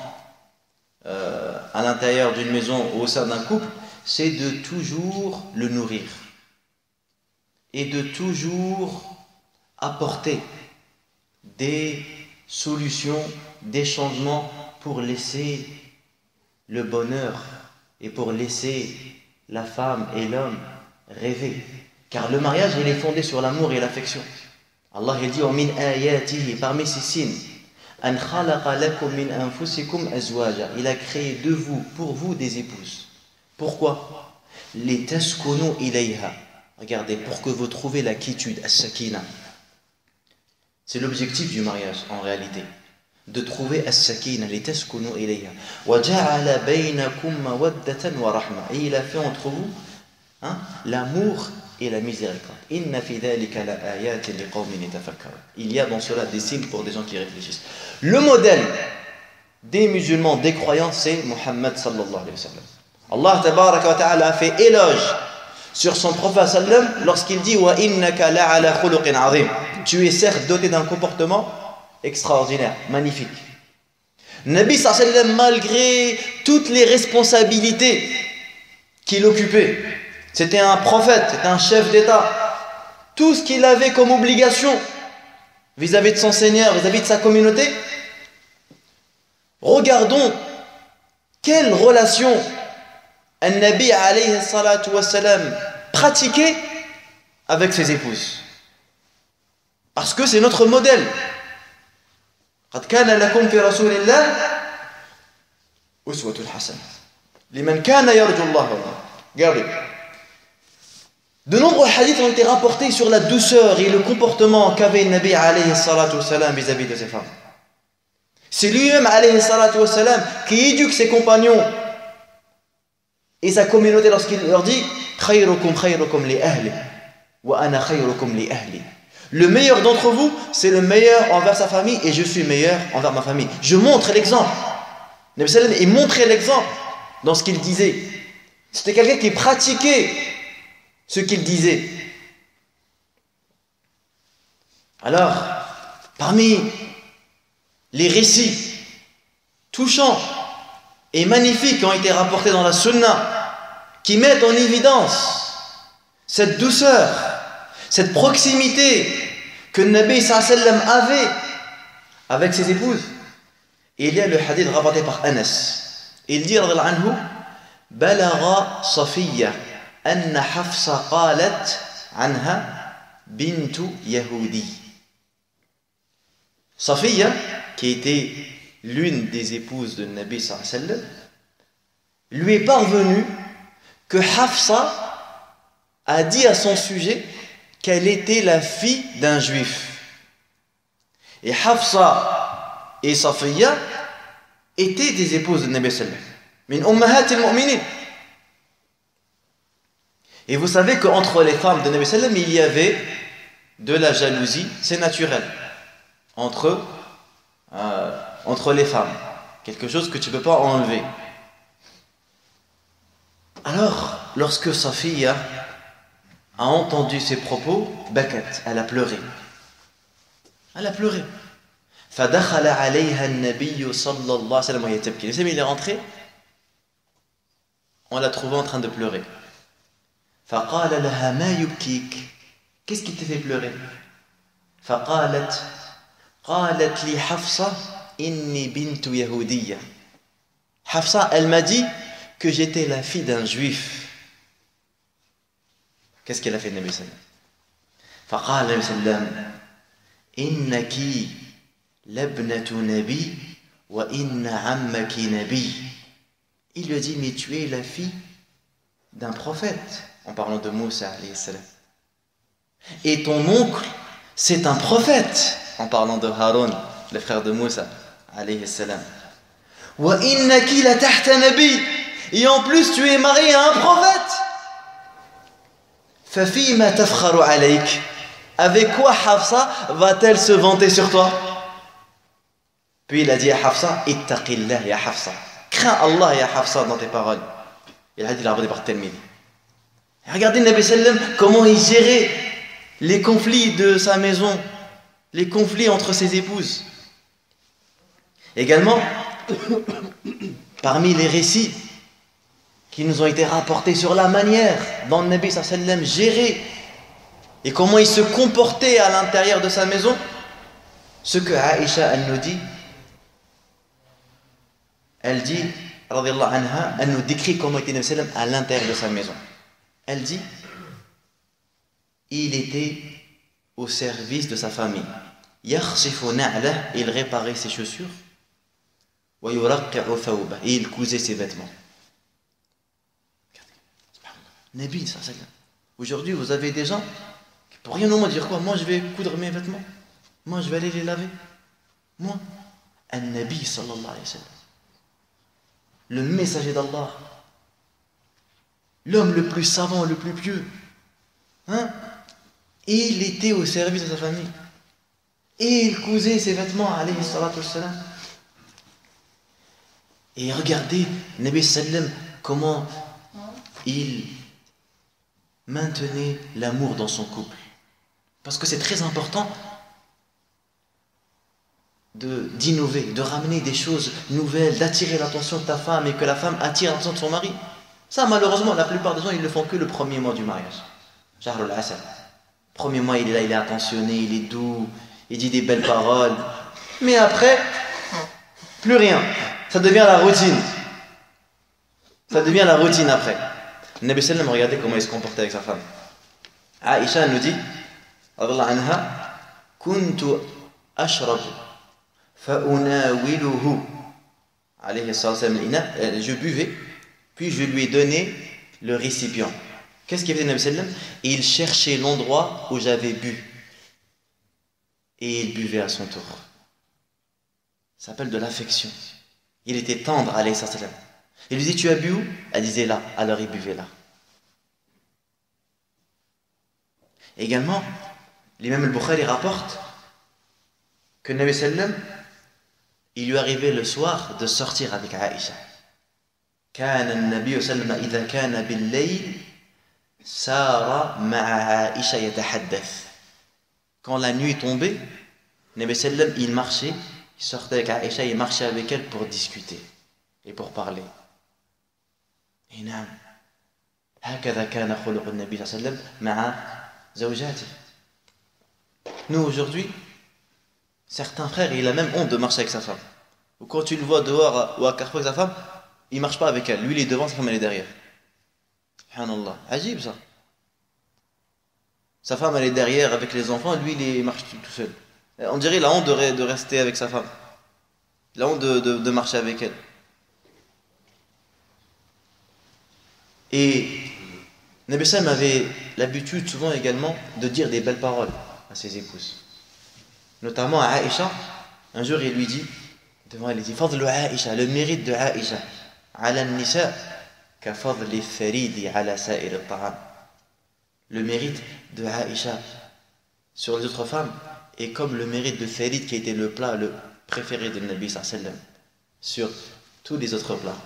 à l'intérieur d'une maison ou au sein d'un couple, c'est de toujours le nourrir et de toujours apporter des solutions, des changements pour laisser le bonheur et pour laisser la femme et l'homme rêver. Car le mariage, il est fondé sur l'amour et l'affection. Allah il dit min ayatihi, parmi ses signes, an khalaqa lakum min anfusikum azwaja, il a créé de vous, pour vous, des épouses. Pourquoi? Litaskunu ilayha. Regardez, pour que vous trouviez la quiétude, as-sakina. C'est l'objectif du mariage en réalité. De trouver as-sakina, litaskunu ilayha. Wa ja'ala baynakum mawaddatan wa rahma. Et il a fait entre vous l'amour et la miséricorde. Inna fi dhalika la ayatin liqawmin yatafakkarun. Il y a dans cela des signes pour des gens qui réfléchissent. Le modèle des musulmans, des croyants, c'est Muhammad sallallahu alayhi wa sallam. Allah tabaraka wa ta'ala a fait éloge sur son prophète sallam lorsqu'il dit wa innaka la'ala khuluqin 'azim. Tu es certes doté d'un comportement extraordinaire, magnifique. Nabi sallallahu alayhi wa sallam, malgré toutes les responsabilités qu'il occupait, c'était un prophète, c'était un chef d'État, tout ce qu'il avait comme obligation vis-à-vis de son Seigneur, vis-à-vis de sa communauté, regardons quelle relation un Nabi alayhi salatu wassalam pratiquait avec ses épouses. Parce que c'est notre modèle. قد كان لكم في رسول الله أسوة حسنة لمن كان يرجو الله والله. Regardez. De nombreux hadiths ont été rapportés sur la douceur et le comportement qu'avait le Nabi alayhi salatu wassalam vis-à-vis de ses femmes. C'est lui-même alayhi salatu wassalam qui éduque ses compagnons et sa communauté lorsqu'il leur dit khayrukum khayrukum li ahli wa ana khayrukum li ahli. Le meilleur d'entre vous, c'est le meilleur envers sa famille et je suis meilleur envers ma famille. Je montre l'exemple. Nabi sallam, il montrait l'exemple dans ce qu'il disait. C'était quelqu'un qui pratiquait ce qu'il disait. Alors, parmi les récits touchants et magnifiques qui ont été rapportés dans la Sunna, qui mettent en évidence cette douceur, cette proximité que le Nabi sallallahu alayhi wa sallam avait avec ses épouses, il y a le hadith rapporté par Anas. Il dit radhiyallahu anhu, balagha Safiya anna Hafsa qalat anha bintu Yahudi. Safiya, qui était l'une des épouses de Nabi sallallahu alayhi wa sallam, lui est parvenu que Hafsa a dit à son sujet qu'elle était la fille d'un juif. Et Hafsa et Safiya étaient des épouses de Nabi sallallahu alayhi wa sallam. Min ummahat al-mu'minin. Et vous savez qu'entre les femmes de Nabi sallallahu alayhi wa sallam, il y avait de la jalousie, c'est naturel, entre les femmes. Quelque chose que tu ne peux pas enlever. Alors, lorsque Safiya a entendu ces propos, bakat, elle a pleuré. Elle a pleuré. فدخل عليها النبي صلى الله عليه وسلم وهي تبكي. Il est rentré, on l'a trouvé en train de pleurer. فقال لها ما يبكيك. Qu'est-ce qui te fait pleurer? فقالت قالت لي حفصة إني بنت يهودية. Hafsa, elle m'a dit que j'étais la fille d'un juif. Qu'est-ce qu'elle a fait, Nabi sallam? فقال النبي صلى الله عليه وسلم إنك لابنة نبي وإن عمك نبي. Il lui a dit, mais tu es la fille d'un prophète, en parlant de Moussa alayhi salam. Et ton oncle, c'est un prophète, en parlant de Haroun, le frère de Moussa alayhi salam. وإنك لتحت نبي. Et en plus, tu es marié à un prophète. ففيما تفخر عليك. Avec quoi Hafsa va-t-elle se vanter sur toi? Puis il a dit à Hafsa, ittaqillah ya Hafsa. Crains Allah ya Hafsa dans tes paroles. Il a dit rapporté par Tirmidhi. Regardez Nabi sallam comment il gérait les conflits de sa maison, les conflits entre ses épouses. Également, parmi les récits qui nous ont été rapportés sur la manière dont le Nabi sallam gérait et comment il se comportait à l'intérieur de sa maison, ce que Aïcha elle nous dit, elle dit, radiyallahu anha, elle nous décrit comment était Nabi sallam à l'intérieur de sa maison. Elle dit, il était au service de sa famille. Yakhsifu na'lah, il réparait ses chaussures. Wa yuraqqi'u thawbah, et il cousait ses vêtements. Nabi sallallahu alayhi wa sallam. Aujourd'hui, vous avez des gens qui pour rien au moins dire quoi? Moi, je vais coudre mes vêtements. Moi, je vais aller les laver. Moi, un Nabi sallallahu alayhi wa sallam. Le messager d'Allah. L'homme le plus savant, le plus pieux. Hein? Et il était au service de sa famille. Et il cousait ses vêtements, alayhi salatu wassalam. Et regardez, Nabi sallam, comment il maintenait l'amour dans son couple. Parce que c'est très important d'innover, de ramener des choses nouvelles, d'attirer l'attention de ta femme et que la femme attire l'attention de son mari. Ça, malheureusement, la plupart des gens, ils le font que le premier mois du mariage. Shahrul Asal. Premier mois, il est là, il est attentionné, il est doux, il dit des belles paroles. Mais après, plus rien. Ça devient la routine. Ça devient la routine après. Le Nabi sallam, regardez comment il se comportait avec sa femme. Aïcha nous dit, radallahu anha, kuntu ashrabu fa'unawiluhu. Alayhi sallam, je buvais, puis je lui ai donné le récipient. Qu'est-ce qu'il faisait le Nabi sallam? Il cherchait l'endroit où j'avais bu. Et il buvait à son tour. Ça s'appelle de l'affection. Il était tendre, alayhi sallam. Il lui dit, tu as bu où? Elle disait là, alors il buvait là. Également, l'imam al-Bukhari rapporte que le Nabi sallam, il lui arrivait le soir de sortir avec Aïcha. كان النبي صلى الله عليه وسلم إذا كان بالليل سار مع عائشة يتحدث. Quand la nuit tombait, Nabi sallam, il marchait, il sortait avec Aïcha, il marchait avec elle pour discuter et pour parler. Et نعم هكذا كان خلق النبي صلى الله عليه وسلم مع زوجاته. Nous aujourd'hui, certains frères, il a même honte de marcher avec sa femme. Ou quand tu le vois dehors ou à Carrefour avec sa femme, il marche pas avec elle. Lui, il est devant, sa femme, elle est derrière. Subhanallah. Ajib ça. Sa femme, elle est derrière avec les enfants, lui, il marche tout seul. On dirait la honte de rester avec sa femme. La honte de marcher avec elle. Et Nabi Sallam avait l'habitude souvent également de dire des belles paroles à ses épouses. Notamment à Aïcha. Un jour, il lui dit, devant elle, il dit, Fadlu Aïcha, le mérite de Aïcha, ala nisa, ka fadli faridi ala sa'ir al-ta'am. Le mérite de Aïcha sur les autres femmes est comme le mérite de Farid qui était le plat le préféré de Nabi sallam sur tous les autres plats.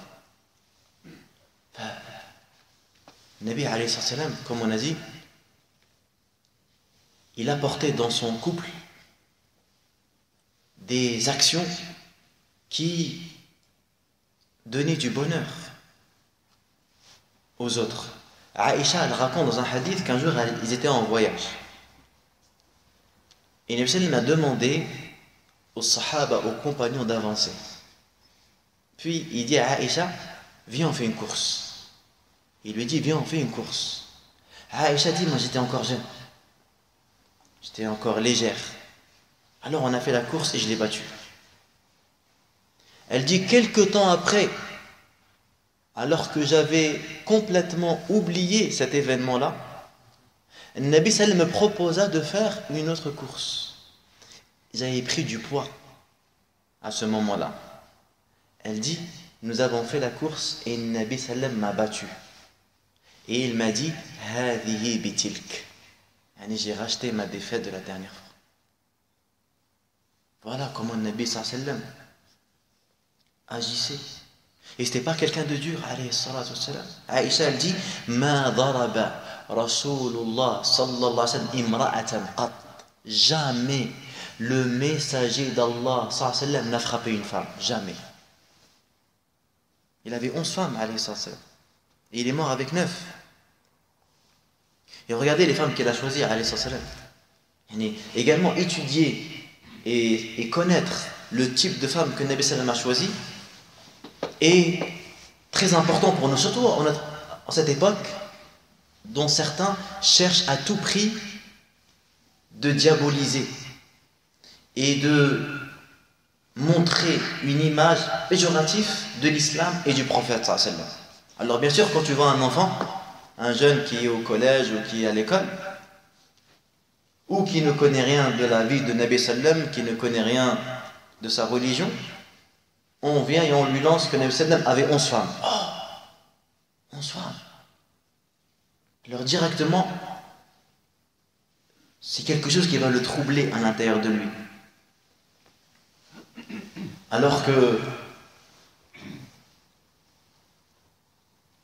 Nabi alayhi sallam, comme on a dit, il apportait dans son couple des actions qui donnaient du bonheur aux autres. Aïcha, elle raconte dans un hadith qu'un jour ils étaient en voyage. Et Nabi sallam a demandé aux sahaba, aux compagnons d'avancer. Puis il dit à Aïcha, viens on fait une course. Il lui dit, viens on fait une course. Aïcha dit, moi j'étais encore jeune. J'étais encore légère. Alors on a fait la course et je l'ai battue. Elle dit, quelque temps après, alors que j'avais complètement oublié cet événement-là, Nabi sallam me proposa de faire une autre course. J'avais pris du poids à ce moment-là. Elle dit, nous avons fait la course et Nabi sallam m'a battu. Et il m'a dit, Hadihi bitilk. J'ai racheté ma défaite de la dernière fois. Voilà comment Nabi sallam agissait. Et c'était pas quelqu'un de dur, alayhi salatu wassalam. Aïcha, elle dit, Ma daraba Rasulullah sallallahu alayhi wa sallam imra'atan qat. Jamais le messager d'Allah sallallahu alayhi wa sallam n'a frappé une femme. Jamais. Il avait 11 femmes, alayhi salatu wassalam. Et il est mort avec 9. Et regardez les femmes qu'il a choisies, alayhi salatu wassalam. Également étudier et connaître le type de femme que Nabi sallam a choisi est très important pour nous, surtout en cette époque dont certains cherchent à tout prix de diaboliser et de montrer une image péjorative de l'islam et du prophète sallallahu alayhi wa sallam. Alors bien sûr, quand tu vois un enfant, un jeune qui est au collège ou qui est à l'école, ou qui ne connaît rien de la vie de Nabi sallam, qui ne connaît rien de sa religion, on vient et on lui lance que Nabi sallam avait 11 femmes. Oh, 11 femmes. Alors directement, c'est quelque chose qui va le troubler à l'intérieur de lui. Alors que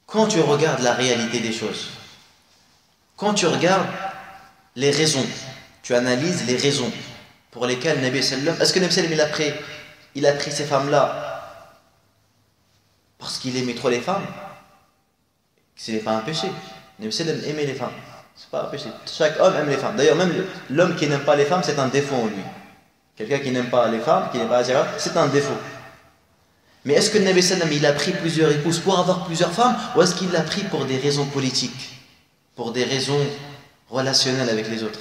quand tu regardes la réalité des choses, quand tu regardes les raisons, tu analyses les raisons pour lesquelles Nabi sallam, est-ce que Nabi sallam il a pris ces femmes-là parce qu'il aimait trop les femmes? Ce n'est pas un péché. Nabi sallam aimait les femmes, c'est pas un péché. Chaque homme aime les femmes. D'ailleurs, même l'homme qui n'aime pas les femmes, c'est un défaut en lui. Quelqu'un qui n'aime pas les femmes, qui n'aime pas la c'est un défaut. Mais est-ce que Nabi sallam il a pris plusieurs épouses pour avoir plusieurs femmes, ou est-ce qu'il l'a pris pour des raisons politiques, pour des raisons relationnelles avec les autres?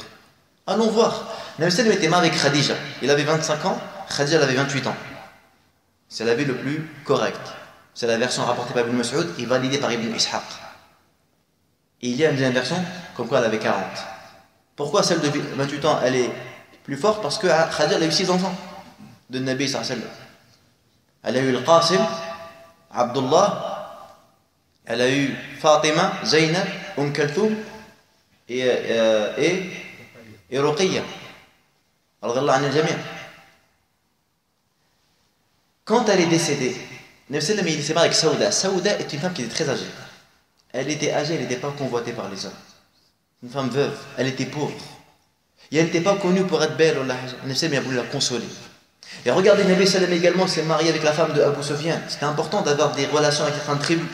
Allons voir. Nabi sallam était marié avec Khadija. Il avait 25 ans, Khadija elle avait 28 ans. C'est l'avis le plus correct. C'est la version rapportée par Ibn Mas'ud et validée par Ibn Ishaq. Et il y a une deuxième version comme quoi elle avait 40. Pourquoi celle de 28 ans elle est plus forte? Parce que Khadija elle a eu 6 enfants de Nabi sallallahu alayhi wa sallam. Elle a eu le Qasim, Abdullah, elle a eu Fatima, Zaynab, Kalthoum et Ruqiyya. Quand elle est décédée, Nabi sallam il s'est marié avec Saouda. Saouda est une femme qui était très âgée. Elle était âgée, elle n'était pas convoitée par les hommes. Une femme veuve, elle était pauvre. Et elle n'était pas connue pour être belle. Nabi sallam a voulu la consoler. Et regardez, Nabi sallam également s'est marié avec la femme de Abu Sufyan. C'était important d'avoir des relations avec certaines tribus.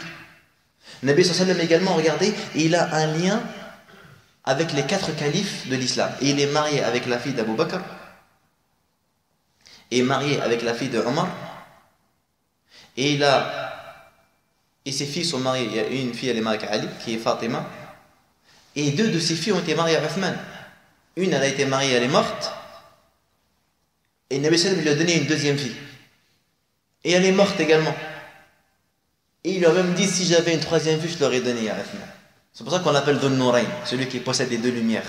Nabi sallam également, regardez, il a un lien avec les 4 califes de l'islam. Et il est marié avec la fille d'Abu Bakr, et marié avec la fille de Omar. Et ses filles sont mariées. Il y a une fille, elle est mariée avec Ali, qui est Fatima. Et 2 de ses filles ont été mariées à Uthman. Une, elle a été mariée, elle est morte. Et Nabi sallam lui a donné une deuxième fille. Et elle est morte également. Et il lui a même dit, si j'avais une troisième fille, je l'aurais donnée à Uthman. C'est pour ça qu'on l'appelle Dhun Nourayn, celui qui possède les 2 lumières.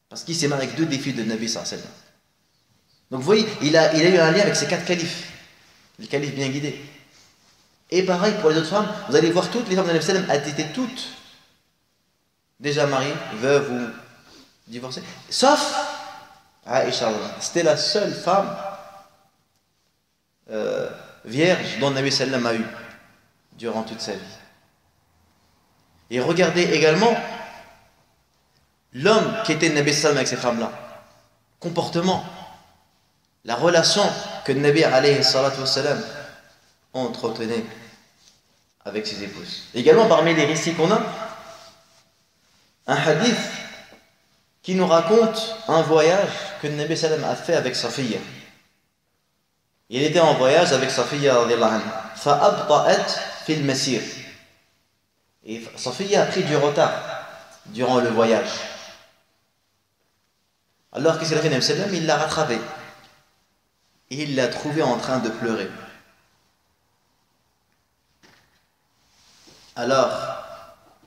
Parce qu'il s'est marié avec 2 des filles de Nabi sallallahu alayhi wa sallam. Donc vous voyez, il a eu un lien avec ces 4 califes. Les califes bien guidés. Et pareil pour les autres femmes, vous allez voir toutes les femmes de Nabi sallam étaient toutes déjà mariées, veuves ou divorcées, sauf Aïcha. C'était la seule femme vierge dont Nabi sallam a eu durant toute sa vie. Et regardez également l'homme qui était Nabi sallam avec ces femmes-là. Comportement, la relation que Nabi alayhi salatu wassalam entretenait avec ses épouses. Également parmi les récits qu'on a, un hadith qui nous raconte un voyage que Nabi sallam a fait avec Safiya. Il était en voyage avec Safiya radiyallahu anha. Fa'abta'at fil masir. Et Safiya a pris du retard durant le voyage. Alors qu'est-ce qu'il a fait Nabi sallam? Il l'a rattrapé. Et il l'a trouvé en train de pleurer. Alors,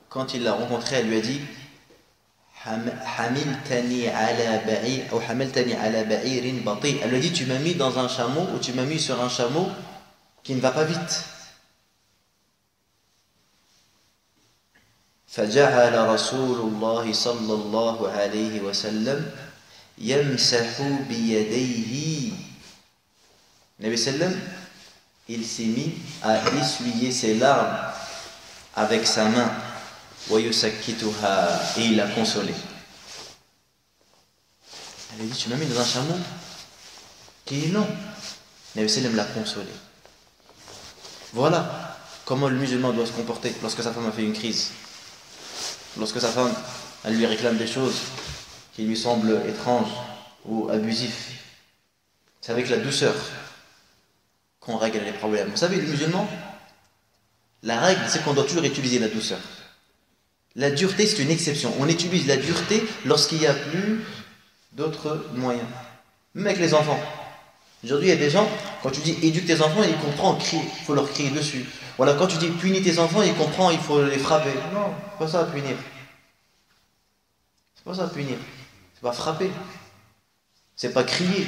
quand il l'a rencontré, elle lui a dit Hamiltani ala ba'ir ou hamaltani ala ba'irin bati. Elle lui a dit, tu m'as mis dans un chameau ou tu m'as mis sur un chameau qui ne va pas vite. فجعل رسول الله صلى الله عليه وسلم يمسح بيديه. Nabi sallam, il s'est mis à essuyer ses larmes avec sa main. Et il l'a consolé. Elle a dit, tu m'as mis dans un chameau qui est long. Nabi sallam l'a consolé. Voilà comment le musulman doit se comporter lorsque sa femme a fait une crise. Lorsque sa femme, elle lui réclame des choses qui lui semblent étranges ou abusives. C'est avec la douceur qu'on règle les problèmes. Vous savez, les musulmans, la règle, c'est qu'on doit toujours utiliser la douceur. La dureté, c'est une exception. On utilise la dureté lorsqu'il n'y a plus d'autres moyens. Même avec les enfants. Aujourd'hui, il y a des gens, quand tu dis éduque tes enfants, ils comprennent, crie. Il faut leur crier dessus. Voilà, quand tu dis punis tes enfants, il comprend, il faut les frapper. Non, c'est pas ça punir. C'est pas ça punir. C'est pas frapper. C'est pas crier.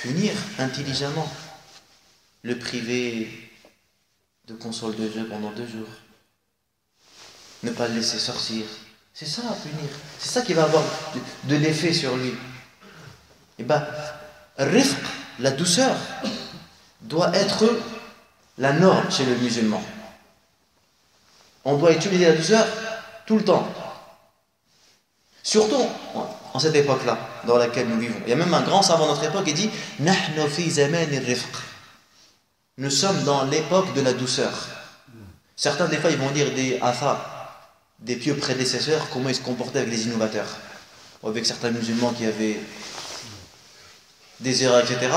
Punir intelligemment. Le priver de console de jeu pendant 2 jours. Ne pas le laisser sortir. C'est ça à punir. C'est ça qui va avoir de l'effet sur lui. Et bien, rifq, la douceur, doit être la norme chez le musulman. On doit utiliser la douceur tout le temps. Surtout en cette époque-là, dans laquelle nous vivons. Il y a même un grand savant de notre époque qui dit « Nahnu fi zaman al-rifq ». Nous sommes dans l'époque de la douceur. Certains, des fois, ils vont dire des athars, des pieux prédécesseurs, comment ils se comportaient avec les innovateurs, ou avec certains musulmans qui avaient des erreurs, etc.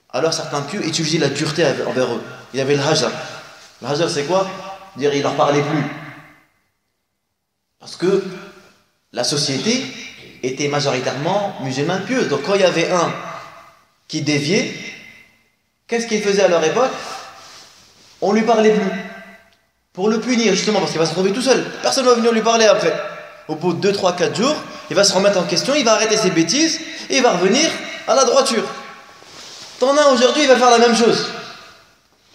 Alors certains pieux utilisaient la dureté envers eux. Il y avait le hajar. Le hajar, c'est quoi? Dire, il leur parlait plus. Parce que la société était majoritairement musulmane pieuse. Donc quand il y avait un qui déviait, qu'est-ce qu'il faisait à leur époque? On lui parlait plus. Pour le punir, justement, parce qu'il va se retrouver tout seul. Personne ne va venir lui parler après. Au bout de 2, 3, 4 jours, il va se remettre en question, il va arrêter ses bêtises, et il va revenir à la droiture. T'en as aujourd'hui, il va faire la même chose.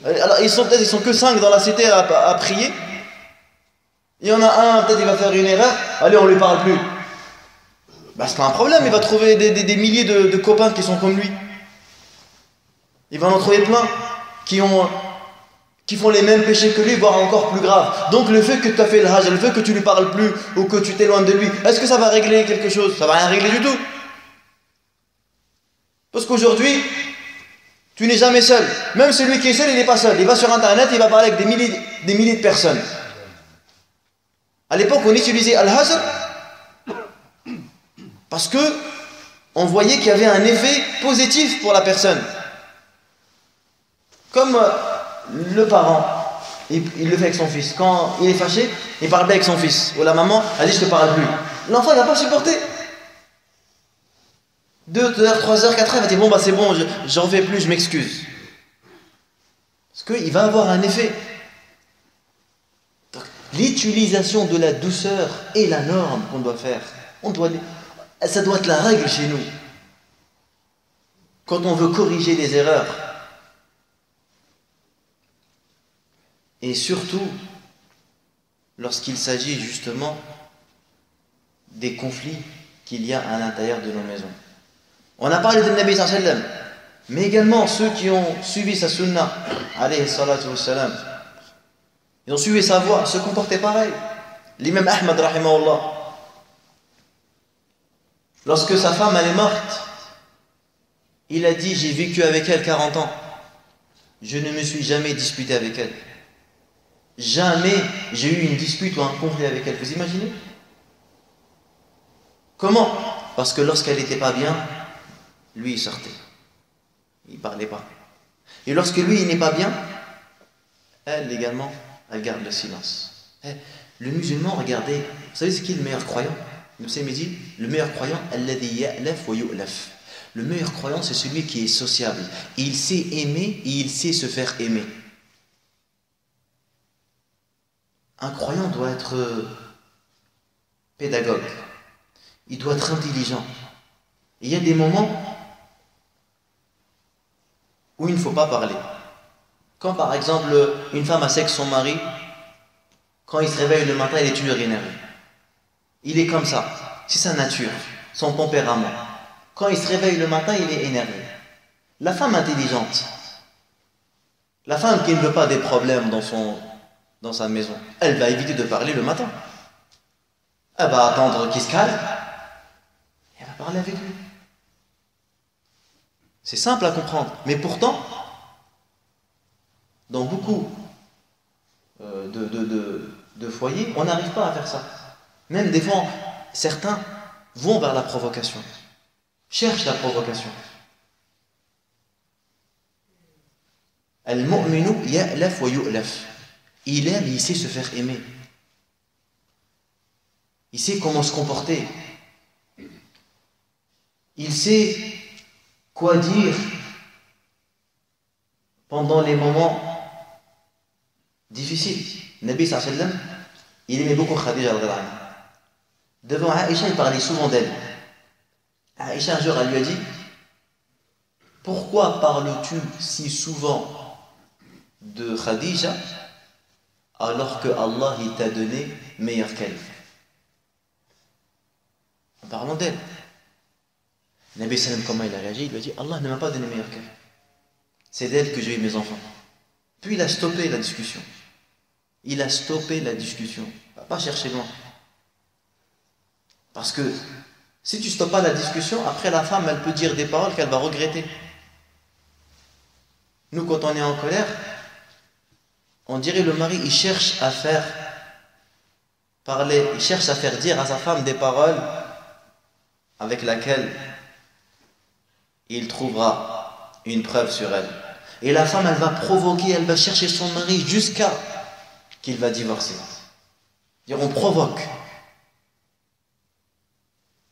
Alors, ils sont que 5 dans la cité à prier. Il y en a un, peut-être il va faire une erreur, allez, on ne lui parle plus. Bah, c'est pas un problème, il va trouver des milliers de copains qui sont comme lui. Il va en trouver plein qui font les mêmes péchés que lui, voire encore plus graves. Donc le fait que tu as fait le hajj, le fait que tu lui parles plus ou que tu t'éloignes de lui, est-ce que ça va régler quelque chose? Ça va rien régler du tout. Parce qu'aujourd'hui, tu n'es jamais seul. Même celui qui est seul, il n'est pas seul. Il va sur internet, il va parler avec des milliers de personnes. À l'époque, on utilisait al-hajr parce que on voyait qu'il y avait un effet positif pour la personne. Comme le parent, il le fait avec son fils. Quand il est fâché, il parle bien avec son fils. Ou la maman, elle dit je te parle plus. L'enfant, il va pas supporter. 2 heures, 3 heures, 4 heures, il va dire bon bah c'est bon, j'en fais plus, je m'excuse. Parce qu'il va avoir un effet. L'utilisation de la douceur est la norme qu'on doit faire. Ça doit être la règle chez nous. Quand on veut corriger des erreurs. Et surtout, lorsqu'il s'agit justement des conflits qu'il y a à l'intérieur de nos maisons. On a parlé de Nabi sallallahu alayhi wa sallam, mais également ceux qui ont suivi sa sunna, alayhi salatu wa salam. Ils ont suivi sa voie, se comportaient pareil. L'imam Ahmad, rahimahullah, lorsque sa femme elle est morte, il a dit, j'ai vécu avec elle 40 ans. Je ne me suis jamais disputé avec elle. Jamais j'ai eu une dispute ou un conflit avec elle. Vous imaginez? Comment? Parce que lorsqu'elle n'était pas bien, lui il sortait. Il ne parlait pas. Et lorsque lui il n'est pas bien, elle également, elle garde le silence. Le musulman, regardez, vous savez c'est qui le meilleur croyant? Vous savez, dit, le meilleur croyant, alladhi ya'laf wa yu'laf. Le meilleur croyant, c'est celui qui est sociable. Il sait aimer et il sait se faire aimer. Un croyant doit être pédagogue. Il doit être intelligent. Et il y a des moments où il ne faut pas parler. Quand par exemple, une femme a sexe son mari, quand il se réveille le matin, il est toujours énervé. Il est comme ça. C'est sa nature, son tempérament. Quand il se réveille le matin, il est énervé. La femme intelligente, la femme qui ne veut pas des problèmes dans sa maison, elle va éviter de parler le matin. Elle va attendre qu'il se calme et elle va parler avec lui. C'est simple à comprendre. Mais pourtant, dans beaucoup de foyers, on n'arrive pas à faire ça. Même des fois, certains vont vers la provocation, cherchent la provocation. Al-mu'minu ya'laf wa yu'laf. Il aime et il sait se faire aimer. Il sait comment se comporter. Il sait quoi dire pendant les moments difficiles. Nabi sallallahu alayhi wa sallam, il aimait beaucoup Khadija radhiyallahu anha. Devant Aïcha, il parlait souvent d'elle. Aïcha, un jour, elle lui a dit: pourquoi parles-tu si souvent de Khadija alors que Allah il t'a donné meilleur qu'elle? En parlant d'elle. Nabi sallam, comment il a réagi? Il lui a dit: Allah ne m'a pas donné meilleur qu'elle. C'est d'elle que j'ai eu mes enfants. Puis il a stoppé la discussion. Il a stoppé la discussion. Il ne va pas chercher loin. Parce que si tu ne stoppes pas la discussion, après la femme, elle peut dire des paroles qu'elle va regretter. Nous, quand on est en colère, on dirait le mari, il cherche à faire parler, il cherche à faire dire à sa femme des paroles avec laquelle il trouvera une preuve sur elle. Et la femme, elle va provoquer, elle va chercher son mari jusqu'à qu'il va divorcer. C'est-à-dire, on provoque.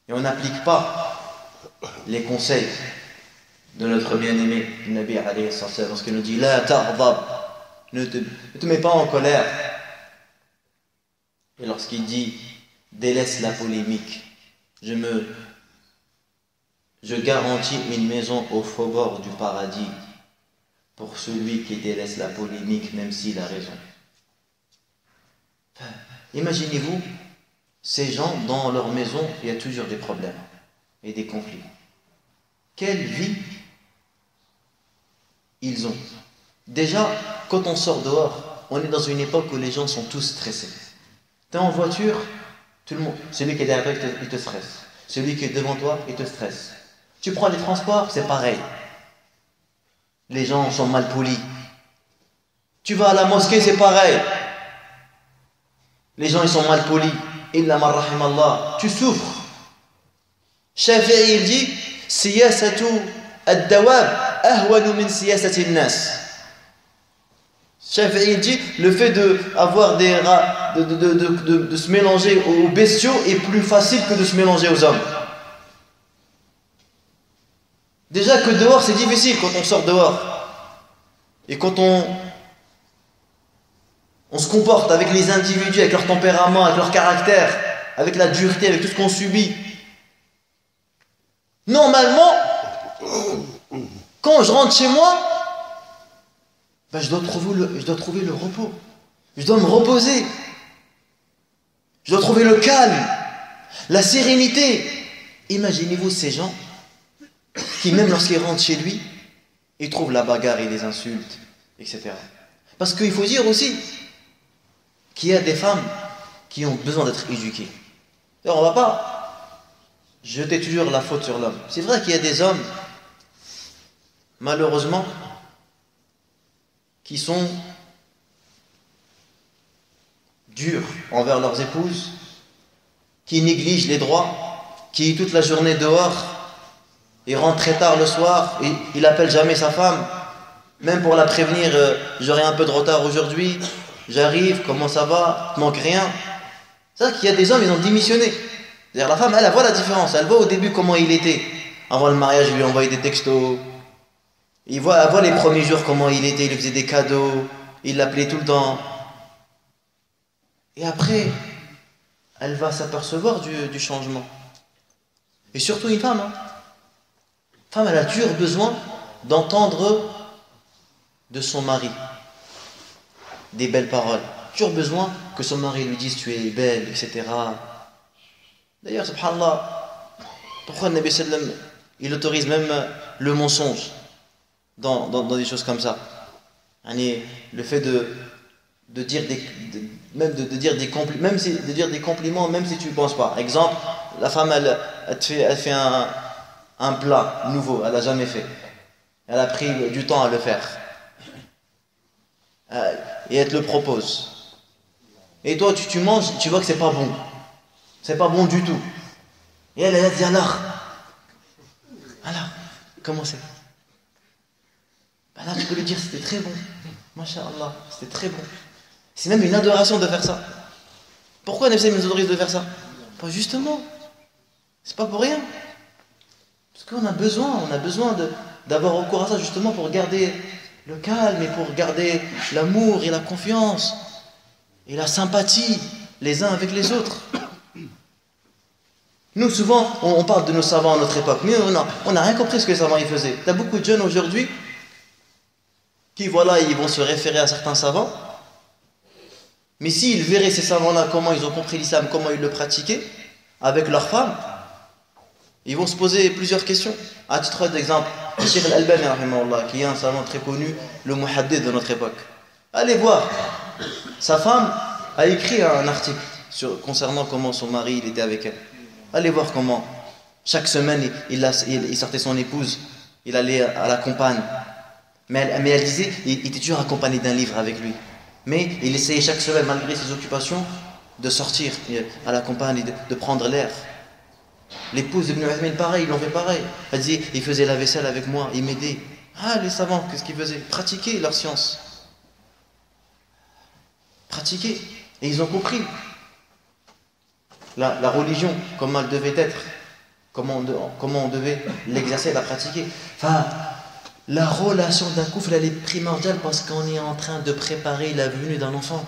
Et on n'applique pas les conseils de notre bien-aimé, le Nabi alayhi sallam, lorsqu'il nous dit: La taghdab, ne te mets pas en colère. Et lorsqu'il dit: délaisse la polémique, je garantis une maison au faubourg du paradis pour celui qui délaisse la polémique, même s'il a raison. Enfin, imaginez-vous, ces gens, dans leur maison, il y a toujours des problèmes et des conflits. Quelle vie ils ont? Déjà, quand on sort dehors, on est dans une époque où les gens sont tous stressés. Tu es en voiture, tout le monde, celui qui est derrière toi, il te stresse. Celui qui est devant toi, il te stresse. Tu prends les transports, c'est pareil. Les gens sont mal polis. Tu vas à la mosquée, c'est pareil. Les gens, ils sont mal polis. Illa man rahimallah. Tu souffres. Shafi'i, il dit: siyasatu ad-dawab ahwanu min siyasati an-nas. Shafi'i, il dit: le fait de se mélanger aux bestiaux est plus facile que de se mélanger aux hommes. Déjà que dehors, c'est difficile quand on sort dehors. Et quand on se comporte avec les individus, avec leur tempérament, avec leur caractère, avec la dureté, avec tout ce qu'on subit. Normalement, quand je rentre chez moi, je dois trouver le repos. Je dois me reposer. Je dois trouver le calme, la sérénité. Imaginez-vous ces gens qui, même lorsqu'ils rentrent chez lui, ils trouvent la bagarre et les insultes, etc. Parce qu'il faut dire aussi qu'il y a des femmes qui ont besoin d'être éduquées. Alors on ne va pas jeter toujours la faute sur l'homme. C'est vrai qu'il y a des hommes, malheureusement, qui sont durs envers leurs épouses, qui négligent les droits, qui toute la journée dehors, il rentre très tard le soir, et il appelle jamais sa femme, même pour la prévenir: j'aurai un peu de retard aujourd'hui, j'arrive, comment ça va, il manque rien. C'est vrai qu'il y a des hommes, ils ont démissionné. C'est-à-dire la femme, elle voit la différence, elle voit au début comment il était. Avant le mariage, il lui envoyait des textos. Elle voit les premiers jours comment il était, il lui faisait des cadeaux, il l'appelait tout le temps. Et après, elle va s'apercevoir du changement. Et surtout une femme. Une femme, elle a toujours besoin d'entendre de son mari des belles paroles. Toujours besoin que son mari lui dise: tu es belle, etc. D'ailleurs, subhanallah, pourquoi le Nabi sallam, il autorise même le mensonge dans des choses comme ça? Le fait de dire des compliments, même si tu ne penses pas. Exemple, la femme, elle fait un plat nouveau, elle n'a jamais fait. Elle a pris du temps à le faire. Et elle te le propose. Et toi, tu manges, tu vois que c'est pas bon. C'est pas bon du tout. Et elle a dit: alors, comment c'est? Là, tu peux lui dire: c'était très bon. Masha'Allah, c'était très bon. C'est même une adoration de faire ça. Pourquoi Nabi nous autorise de faire ça? Justement, c'est pas pour rien. Parce qu'on a besoin d'avoir recours à ça justement pour garder le calme et pour garder l'amour et la confiance et la sympathie les uns avec les autres. Nous, souvent, on parle de nos savants à notre époque, mais on n'a rien compris ce que les savants y faisaient. Tu as beaucoup de jeunes aujourd'hui qui, voilà, ils vont se référer à certains savants, mais s'ils verraient ces savants-là, comment ils ont compris l'islam, comment ils le pratiquaient, avec leurs femmes, ils vont se poser plusieurs questions. À titre d'exemple, le Cheikh Al-Albani, qui est un savant très connu, le muhaddith de notre époque. Allez voir, sa femme a écrit un article concernant comment son mari il était avec elle. Allez voir comment, chaque semaine, il sortait son épouse, il allait à la campagne. Mais elle disait, il était toujours accompagné d'un livre avec lui. Mais il essayait chaque semaine, malgré ses occupations, de sortir à la campagne, de prendre l'air. L'épouse d'Ibn Uthaymin, pareil, il l'ont fait pareil. Elle disait, il faisait la vaisselle avec moi, il m'aidait. Ah, les savants, qu'est-ce qu'ils faisaient? Pratiquer leur science. Pratiquer. Et ils ont compris la religion, comment elle devait être, comment on devait l'exercer, la pratiquer. Enfin, la relation d'un couple, elle est primordiale parce qu'on est en train de préparer la venue d'un enfant.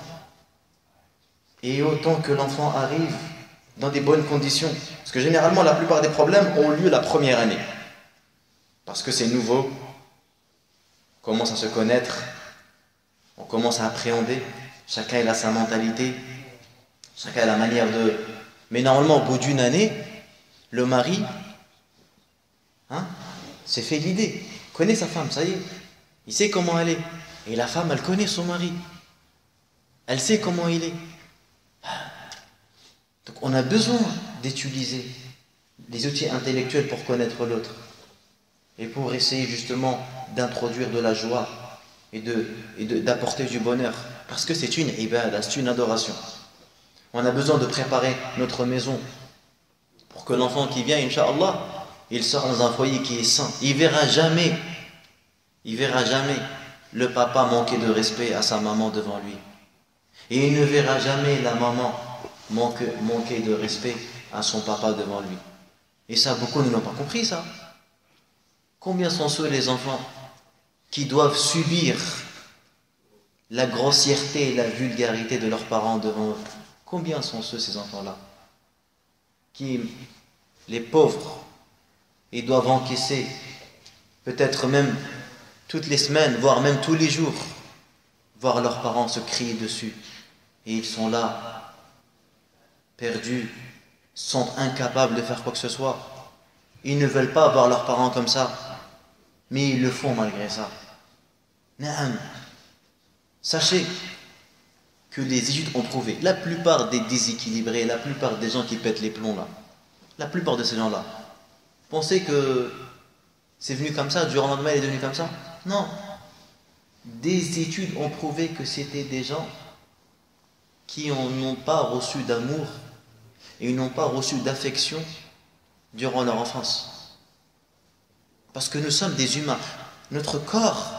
Et autant que l'enfant arrive dans des bonnes conditions. Parce que généralement, la plupart des problèmes ont lieu la première année. Parce que c'est nouveau. On commence à se connaître. On commence à appréhender. Chacun il a sa mentalité. Chacun a la manière de... Mais normalement, au bout d'une année, le mari s'est fait l'idée. Connaît sa femme, ça y est. Il sait comment elle est. Et la femme, elle connaît son mari. Elle sait comment il est. Donc on a besoin d'utiliser des outils intellectuels pour connaître l'autre. Et pour essayer justement d'introduire de la joie et d'apporter du bonheur. Parce que c'est une ibadah, c'est une adoration. On a besoin de préparer notre maison pour que l'enfant qui vient, Inch'Allah, il sort dans un foyer qui est sain. Il verra jamais le papa manquer de respect à sa maman devant lui. Et il ne verra jamais la maman manquer de respect à son papa devant lui. Et ça, beaucoup ne l'ont pas compris, ça. Combien sont ceux les enfants qui doivent subir la grossièreté et la vulgarité de leurs parents devant eux? Combien sont ceux, ces enfants-là, qui, les pauvres, ils doivent encaisser, peut-être même toutes les semaines, voire même tous les jours, voir leurs parents se crier dessus. Et ils sont là, perdus, sont incapables de faire quoi que ce soit. Ils ne veulent pas voir leurs parents comme ça, mais ils le font malgré ça. Naam. Sachez que les études ont prouvé, la plupart des déséquilibrés, la plupart des gens qui pètent les plombs là, la plupart de ces gens-là, pensez que c'est venu comme ça, du jour au lendemain il est devenu comme ça? Non. Des études ont prouvé que c'était des gens qui n'ont pas reçu d'amour et n'ont pas reçu d'affection durant leur enfance. Parce que nous sommes des humains. Notre corps,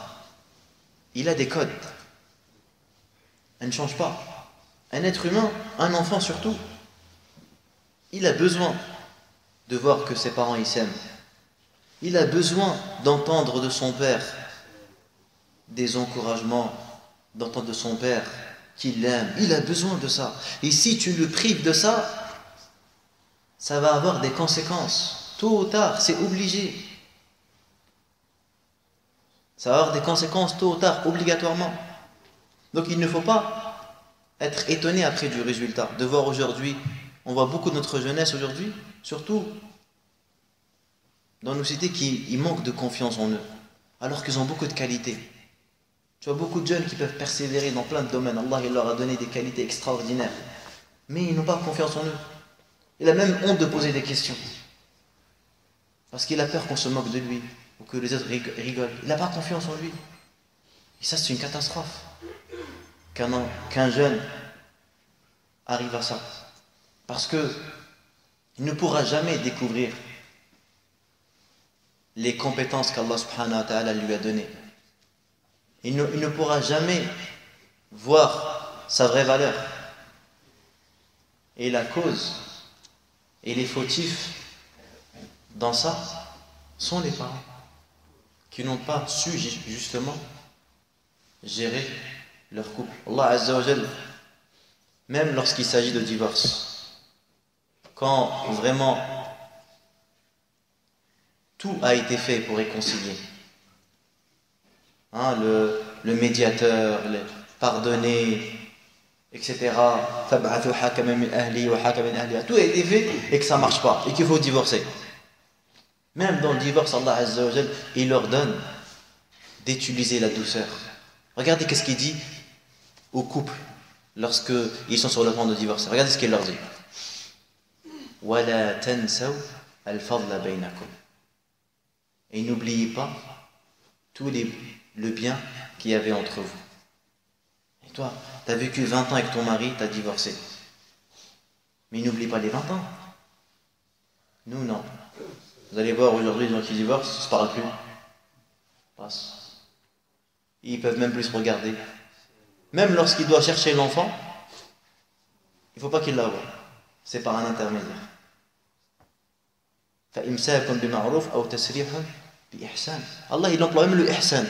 il a des codes. Elle ne change pas. Un être humain, un enfant surtout, il a besoin de voir que ses parents ils s'aiment. Il a besoin d'entendre de son père des encouragements, d'entendre de son père qu'il l'aime. Il a besoin de ça. Et si tu le prives de ça, ça va avoir des conséquences. Tôt ou tard, c'est obligé. Ça va avoir des conséquences tôt ou tard, obligatoirement. Donc il ne faut pas être étonné après du résultat. De voir aujourd'hui, on voit beaucoup de notre jeunesse aujourd'hui, surtout dans nos cités, qui manquent de confiance en eux, alors qu'ils ont beaucoup de qualités. Tu vois beaucoup de jeunes qui peuvent persévérer dans plein de domaines. Allah il leur a donné des qualités extraordinaires. Mais ils n'ont pas confiance en eux. Il a même honte de poser des questions. Parce qu'il a peur qu'on se moque de lui, ou que les autres rigolent. Il n'a pas confiance en lui. Et ça, c'est une catastrophe. Qu'un jeune arrive à ça. Parce que il ne pourra jamais découvrir les compétences qu'Allah subhanahu wa ta'ala lui a données. Il ne pourra jamais voir sa vraie valeur. Et la cause et les fautifs dans ça sont les parents qui n'ont pas su justement gérer leur couple. Allah Azza wa Jal, même lorsqu'il s'agit de divorce, quand vraiment tout a été fait pour réconcilier, hein, le médiateur, pardonner, etc. Tout a été fait et que ça ne marche pas et qu'il faut divorcer. Même dans le divorce, Allah Azza wa Jal, il leur donne d'utiliser la douceur. Regardez qu'est-ce qu'il dit aux couples lorsqu'ils sont sur le point de divorcer. Regardez ce qu'il leur dit. وَلَا تَنْسَوْا الْفَضْلَ بَيْنَكُمْ. Et n'oubliez pas tout le bien qu'il y avait entre vous. Et toi, tu as vécu 20 ans avec ton mari, tu as divorcé. Mais n'oublie pas les 20 ans. Nous, non. Vous allez voir aujourd'hui, les gens qui divorcent, ils ne se parlent plus. Passe. Ils peuvent même plus se regarder. Même lorsqu'il doit chercher l'enfant, il ne faut pas qu'il la voie. C'est par un intermédiaire. Allah il emploie même le ihsan.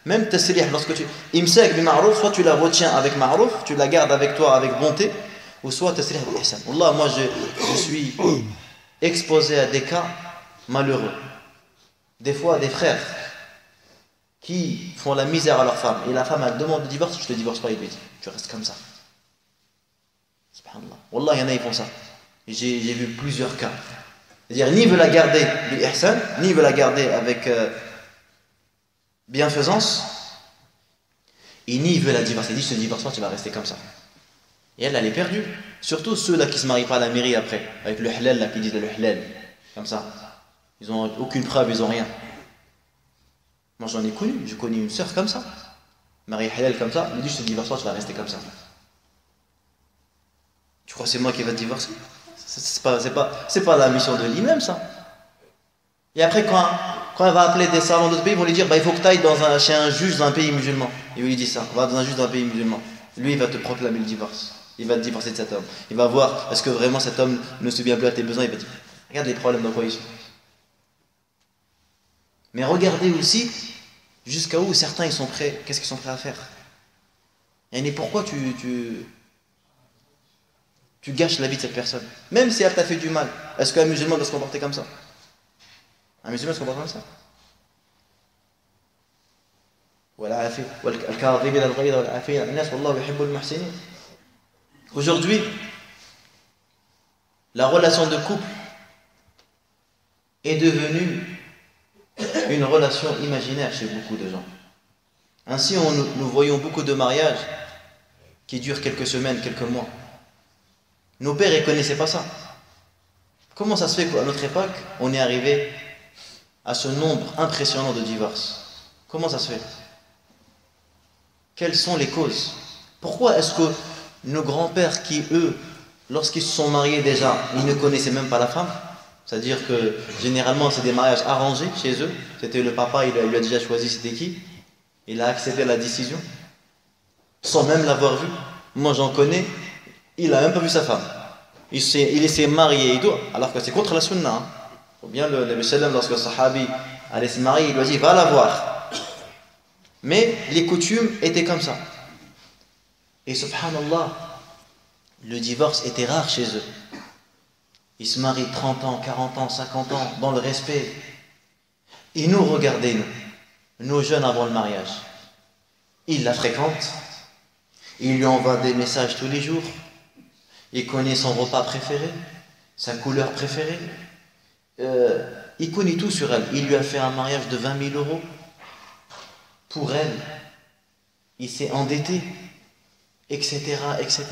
Même tasrih, lorsque tu imsak bi ma'ruf, soit tu la retiens avec ma'ruf, tu la gardes avec toi avec bonté, ou soit tasrih bi ihsan. Allah, moi je suis exposé à des cas malheureux. Des fois des frères qui font la misère à leur femme et la femme elle demande de divorce, je te divorce pas, il lui dit, tu restes comme ça. Subhanallah. Wallah, il y en a, ils font ça. J'ai vu plusieurs cas. C'est-à-dire, ni veut la garder bi ihsan, ni veut la garder avec bienfaisance, et ni veut la divorcer. Il dit, je te divorce pas, tu vas rester comme ça. Et elle est perdue. Surtout ceux-là qui se marient pas à la mairie après, avec le halal, là, qui disent le halal, comme ça. Ils n'ont aucune preuve, ils n'ont rien. Moi j'en ai connu, j'ai connu une sœur comme ça, mariée halal comme ça, elle me dit je te divorce pas, tu vas rester comme ça. Tu crois que c'est moi qui va te divorcer? C'est pas la mission de l'imam ça. Et après quand elle va appeler des savants d'autres pays, ils vont lui dire bah, il faut que tu ailles chez un juge dans un pays musulman. Et il lui dit ça, va dans un juge dans un pays musulman. Lui il va te proclamer le divorce. Il va te divorcer de cet homme. Il va voir est-ce que vraiment cet homme ne subvient plus à tes besoins. Il va dire regarde les problèmes dans quoi ils sont. Mais regardez aussi jusqu'à où certains ils sont prêts, qu'est-ce qu'ils sont prêts à faire. Et pourquoi tu gâches la vie de cette personne, même si elle t'a fait du mal. Est-ce qu'un musulman doit se comporter comme ça? Un musulman se comporte comme ça? Aujourd'hui, la relation de couple est devenue une relation imaginaire chez beaucoup de gens. Ainsi, nous voyons beaucoup de mariages qui durent quelques semaines, quelques mois. Nos pères ne connaissaient pas ça. Comment ça se fait qu'à notre époque, on est arrivé à ce nombre impressionnant de divorces? Comment ça se fait? Quelles sont les causes? Pourquoi est-ce que nos grands-pères qui, eux, lorsqu'ils se sont mariés déjà, ils ne connaissaient même pas la femme? C'est-à-dire que généralement c'est des mariages arrangés chez eux. C'était le papa, il lui a déjà choisi c'était qui. Il a accepté la décision sans même l'avoir vue. Moi j'en connais, il n'a même pas vu sa femme. Il s'est marié et tout, alors que c'est contre la sunna. Hein. Ou bien le Nabi sallam, lorsque le sahabi allait se marier, il lui a dit va la voir. Mais les coutumes étaient comme ça. Et subhanallah, le divorce était rare chez eux. Ils se marient 30 ans, 40 ans, 50 ans, dans le respect. Et nous, regardez, nos jeunes avant le mariage. Ils la fréquentent. Il lui envoie des messages tous les jours. Il connaît son repas préféré, sa couleur préférée. Il connaît tout sur elle. Il lui a fait un mariage de 20 000 euros. Pour elle. Il s'est endetté. Etc., etc.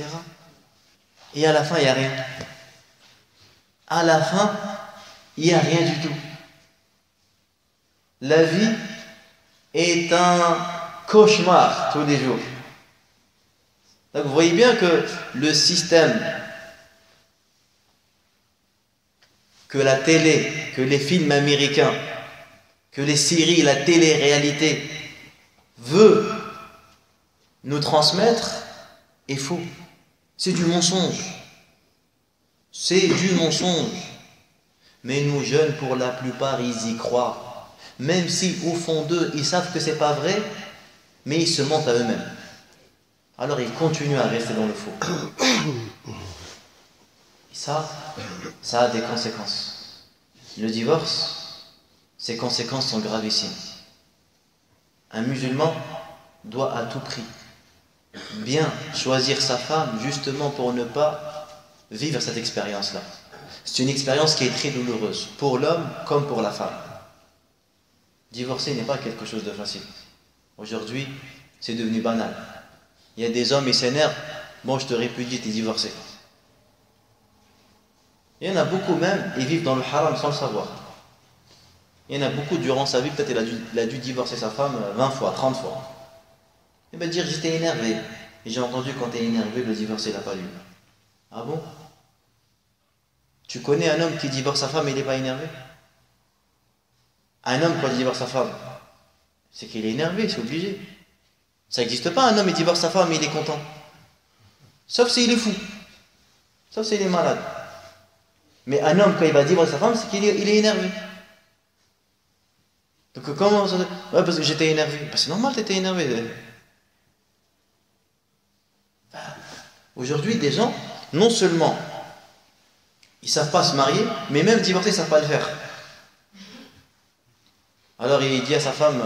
Et à la fin, il n'y a rien. À la fin, il n'y a rien du tout. La vie est un cauchemar tous les jours. Donc vous voyez bien que le système, que la télé, que les films américains, que les séries, la télé-réalité veut nous transmettre est faux. C'est du mensonge. C'est du mensonge. Mais nos jeunes, pour la plupart, ils y croient. Même si au fond d'eux, ils savent que c'est pas vrai, mais ils se mentent à eux-mêmes. Alors ils continuent à rester dans le faux. Et ça a des conséquences. Le divorce, ses conséquences sont gravissimes. Un musulman doit à tout prix bien choisir sa femme justement pour ne pas vivre cette expérience-là. C'est une expérience qui est très douloureuse pour l'homme comme pour la femme. Divorcer n'est pas quelque chose de facile. Aujourd'hui, c'est devenu banal. Il y a des hommes, ils s'énervent. Bon, je te répudie, t'es divorcé. Il y en a beaucoup même, ils vivent dans le haram sans le savoir. Il y en a beaucoup durant sa vie, peut-être il a dû divorcer sa femme 20 fois, 30 fois. Il va dire j'étais énervé. Et j'ai entendu quand tu es énervé, le divorce il n'a pas lieu. Ah bon? Tu connais un homme qui divorce sa femme et il n'est pas énervé? Un homme quand il divorce sa femme, c'est qu'il est énervé, c'est obligé. Ça n'existe pas un homme qui divorce sa femme et il est content. Sauf s'il est fou. Sauf s'il est malade. Mais un homme quand il va divorcer sa femme, c'est qu'il est énervé. Donc comment ça... Ouais, parce que j'étais énervé. Bah, c'est normal, tu étais énervé. Aujourd'hui, des gens, non seulement ils ne savent pas se marier, mais même divorcer, ils ne savent pas le faire. Alors il dit à sa femme,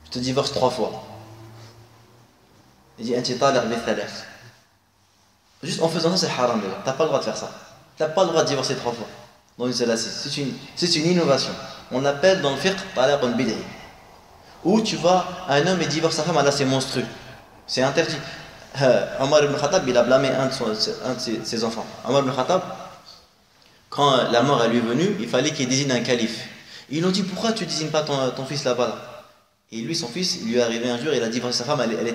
je te divorce 3 fois. Il dit, juste en faisant ça, c'est haram déjà. Tu n'as pas le droit de faire ça. Tu n'as pas le droit de divorcer 3 fois. Dans une seule assise. C'est une innovation. On l'appelle dans le fiqh talaq bid'i. Où tu vois, un homme et divorce sa femme, là c'est monstrueux. C'est interdit. Omar ibn Khattab, il a blâmé un de ses enfants. Omar ibn Khattab, quand la mort lui est venue, il fallait qu'il désigne un calife. Ils lui ont dit, pourquoi tu ne désignes pas ton fils là-bas? Et lui, son fils, il lui est arrivé un jour, il a divorcé sa femme, elle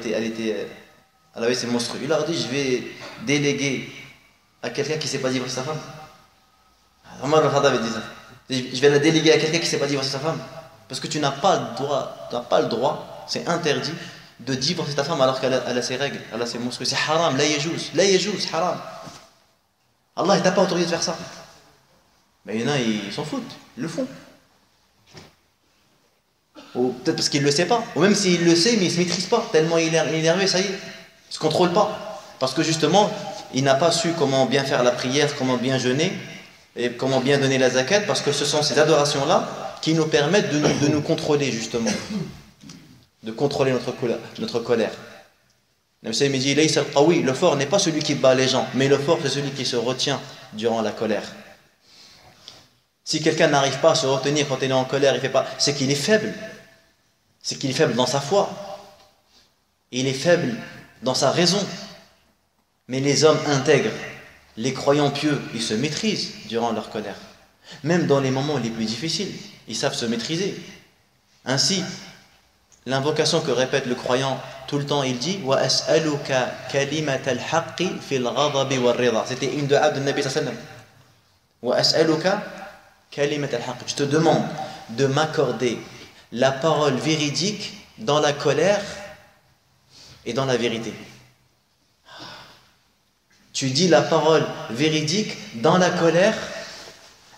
avait ses monstrueux. Il leur a dit, je vais déléguer à quelqu'un qui ne sait pas divorcer sa femme. Omar ibn Khattab dit ça. Je vais la déléguer à quelqu'un qui ne sait pas divorcer sa femme. Parce que tu n'as pas le droit, c'est interdit de divorcer ta femme alors qu'elle a ses règles, elle a ses monstrueux. C'est haram, la yajouz, haram. Allah, il t'a pas autorisé de faire ça. Mais il y en a, ils s'en foutent, ils le font. Ou peut-être parce qu'il ne le sait pas. Ou même s'il le sait, mais il ne se maîtrise pas. Tellement il est énervé, ça y est. Il ne se contrôle pas. Parce que justement, il n'a pas su comment bien faire la prière, comment bien jeûner, et comment bien donner la zakat, parce que ce sont ces adorations-là qui nous permettent de nous contrôler, justement. De contrôler notre colère. Le fort n'est pas celui qui bat les gens, mais le fort c'est celui qui se retient durant la colère. Si quelqu'un n'arrive pas à se retenir quand il est en colère, c'est qu'il est faible. C'est qu'il est faible dans sa foi. Il est faible dans sa raison. Mais les hommes intègres, les croyants pieux, ils se maîtrisent durant leur colère. Même dans les moments les plus difficiles, ils savent se maîtriser. Ainsi, l'invocation que répète le croyant tout le temps, il dit wa as'aluka kalimat al-haqqi fil ghadabi war ridha. C'était une de Abd al-Nabi sallallahu alayhi wa sallam. Wa as'aluka kalimat al-haqq. Je te demande de m'accorder la parole véridique dans la colère et dans la vérité. Tu dis la parole véridique dans la colère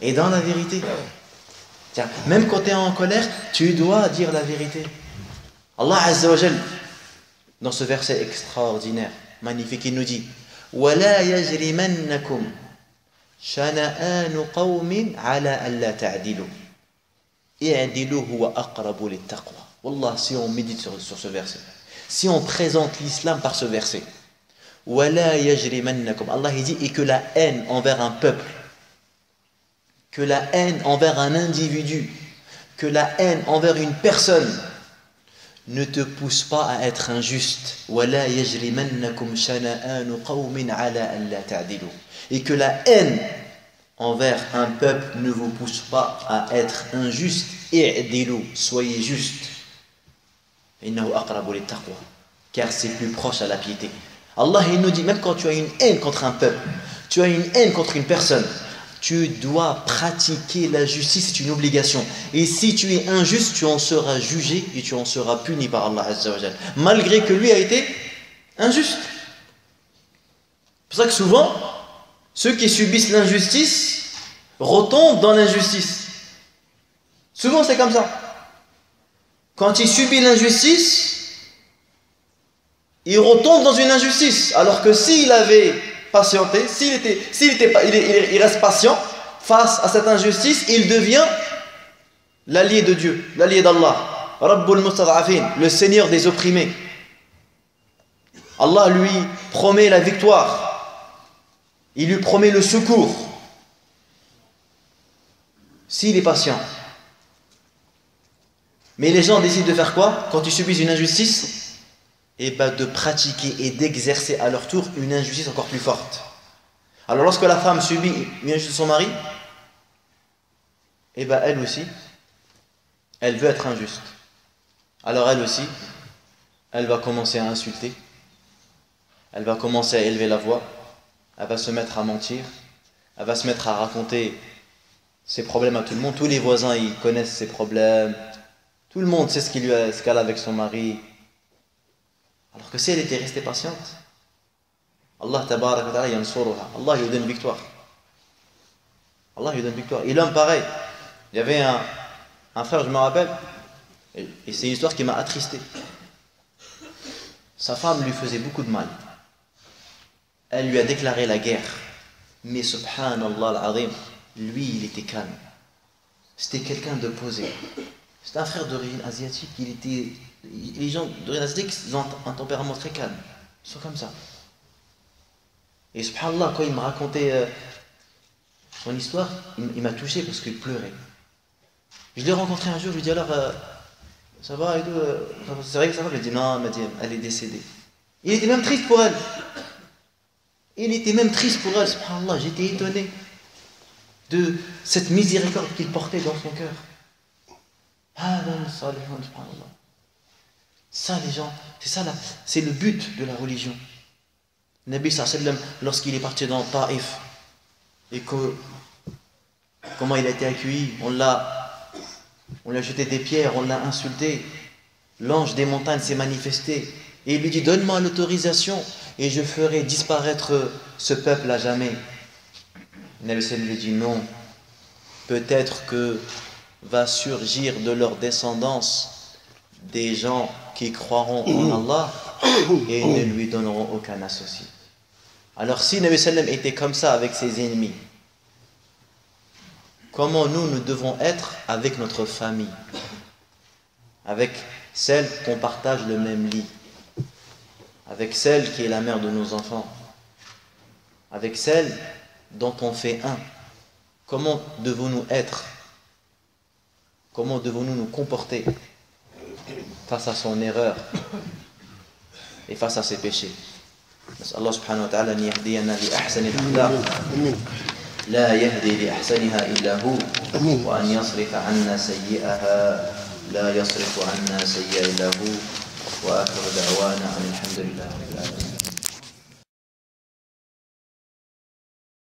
et dans la vérité. Tiens, même quand tu es en colère, tu dois dire la vérité. Allah Azza wa Jal, dans ce verset extraordinaire, magnifique, il nous dit وَلَا يَجْرِمَنَّكُمْ شَنَآنُ قَوْمٍ عَلَىٰ أَلَّا تَعْدِلُوا اِعْدِلُوا هُوَ أَقْرَبُ لِلتَّقْوَى. Wallah, si on médite sur ce verset, si on présente l'islam par ce verset, وَلَا يَجْرِمَنَّكُمْ, Allah il dit, et que la haine envers un peuple, que la haine envers un individu, que la haine envers une personne ne te pousse pas à être injuste. وَلَا يَجْرِمَنَّكُمْ شَنَآنُ قَوْمٍ عَلَىٰ أَلَّا تَعْدِلُوا. Et que la haine envers un peuple ne vous pousse pas à être injuste. اِعْدِلُوا, soyez juste. إِنَّهُ أَقْرَبُ لِلتَّقْوَى, car c'est plus proche à la piété. Allah il nous dit, même quand tu as une haine contre un peuple, tu as une haine contre une personne, tu dois pratiquer la justice, c'est une obligation. Et si tu es injuste, tu en seras jugé et tu en seras puni par Allah Azza wa Jal, malgré que lui a été injuste. C'est pour ça que souvent, ceux qui subissent l'injustice retombent dans l'injustice. Souvent c'est comme ça. quand il subit l'injustice, il retombe dans une injustice. Alors que s'il avait patienté, il reste patient face à cette injustice, il devient l'allié de Dieu, l'allié d'Allah. Rabbul Mustad'afin, le Seigneur des opprimés. Allah lui promet la victoire. Il lui promet le secours. S'il est patient. Mais les gens décident de faire quoi quand ils subissent une injustice? Et bien de pratiquer et d'exercer à leur tour une injustice encore plus forte. Alors lorsque la femme subit une injustice de son mari, et bien elle aussi, elle veut être injuste. Alors elle aussi, elle va commencer à insulter, elle va commencer à élever la voix, elle va se mettre à mentir, elle va se mettre à raconter ses problèmes à tout le monde. Tous les voisins, ils connaissent ses problèmes. Tout le monde sait ce qu'elle a avec son mari. Alors que si elle était restée patiente, Allah tabarak wa ta'ala yansuruha. Allah lui donne victoire. Allah lui donne victoire. Et l'homme pareil. Il y avait un frère, je me rappelle, et c'est une histoire qui m'a attristé. Sa femme lui faisait beaucoup de mal. Elle lui a déclaré la guerre. Mais subhanallah al-azim, lui il était calme. C'était quelqu'un de posé. C'était un frère d'origine asiatique. Les gens d'origine asiatique, ils ont un tempérament très calme. Ils sont comme ça. Et subhanallah, quand il me racontait son histoire, il m'a touché parce qu'il pleurait. Je l'ai rencontré un jour, je lui ai dit alors, ça va et tout, c'est vrai que ça va? Il m'a dit non, elle est décédée. Il était même triste pour elle. Il était même triste pour elle, subhanallah. J'étais étonné de cette miséricorde qu'il portait dans son cœur. Ah non, ça les gens, subhanallah. Ça les gens, c'est ça là, c'est le but de la religion. Nabi sallallahu alayhi wa sallam, lorsqu'il est parti dans Taïf, et comment il a été accueilli, on lui a jeté des pierres, on l'a insulté. L'ange des montagnes s'est manifesté et il lui dit donne-moi l'autorisation et je ferai disparaître ce peuple à jamais. Nabi sallam lui dit non, peut-être que va surgir de leur descendance des gens qui croiront en Allah et ne lui donneront aucun associé. Alors si Nabi sallam était comme ça avec ses ennemis, comment nous devons être avec notre famille, avec celle qu'on partage le même lit, avec celle qui est la mère de nos enfants, avec celle dont on fait un? Comment devons-nous être? Comment devons-nous nous comporter face à son erreur et face à ses péchés? Allah subhanahu wa ta'ala an yahdiyana li ahsani al-akhlaq لا يهدي لأحسنها إلا هو وأن يصرف عنا سيئها لا يصرف عنا سيئها إلا هو وآخر دعوانا أن الحمد لله رب العالمين.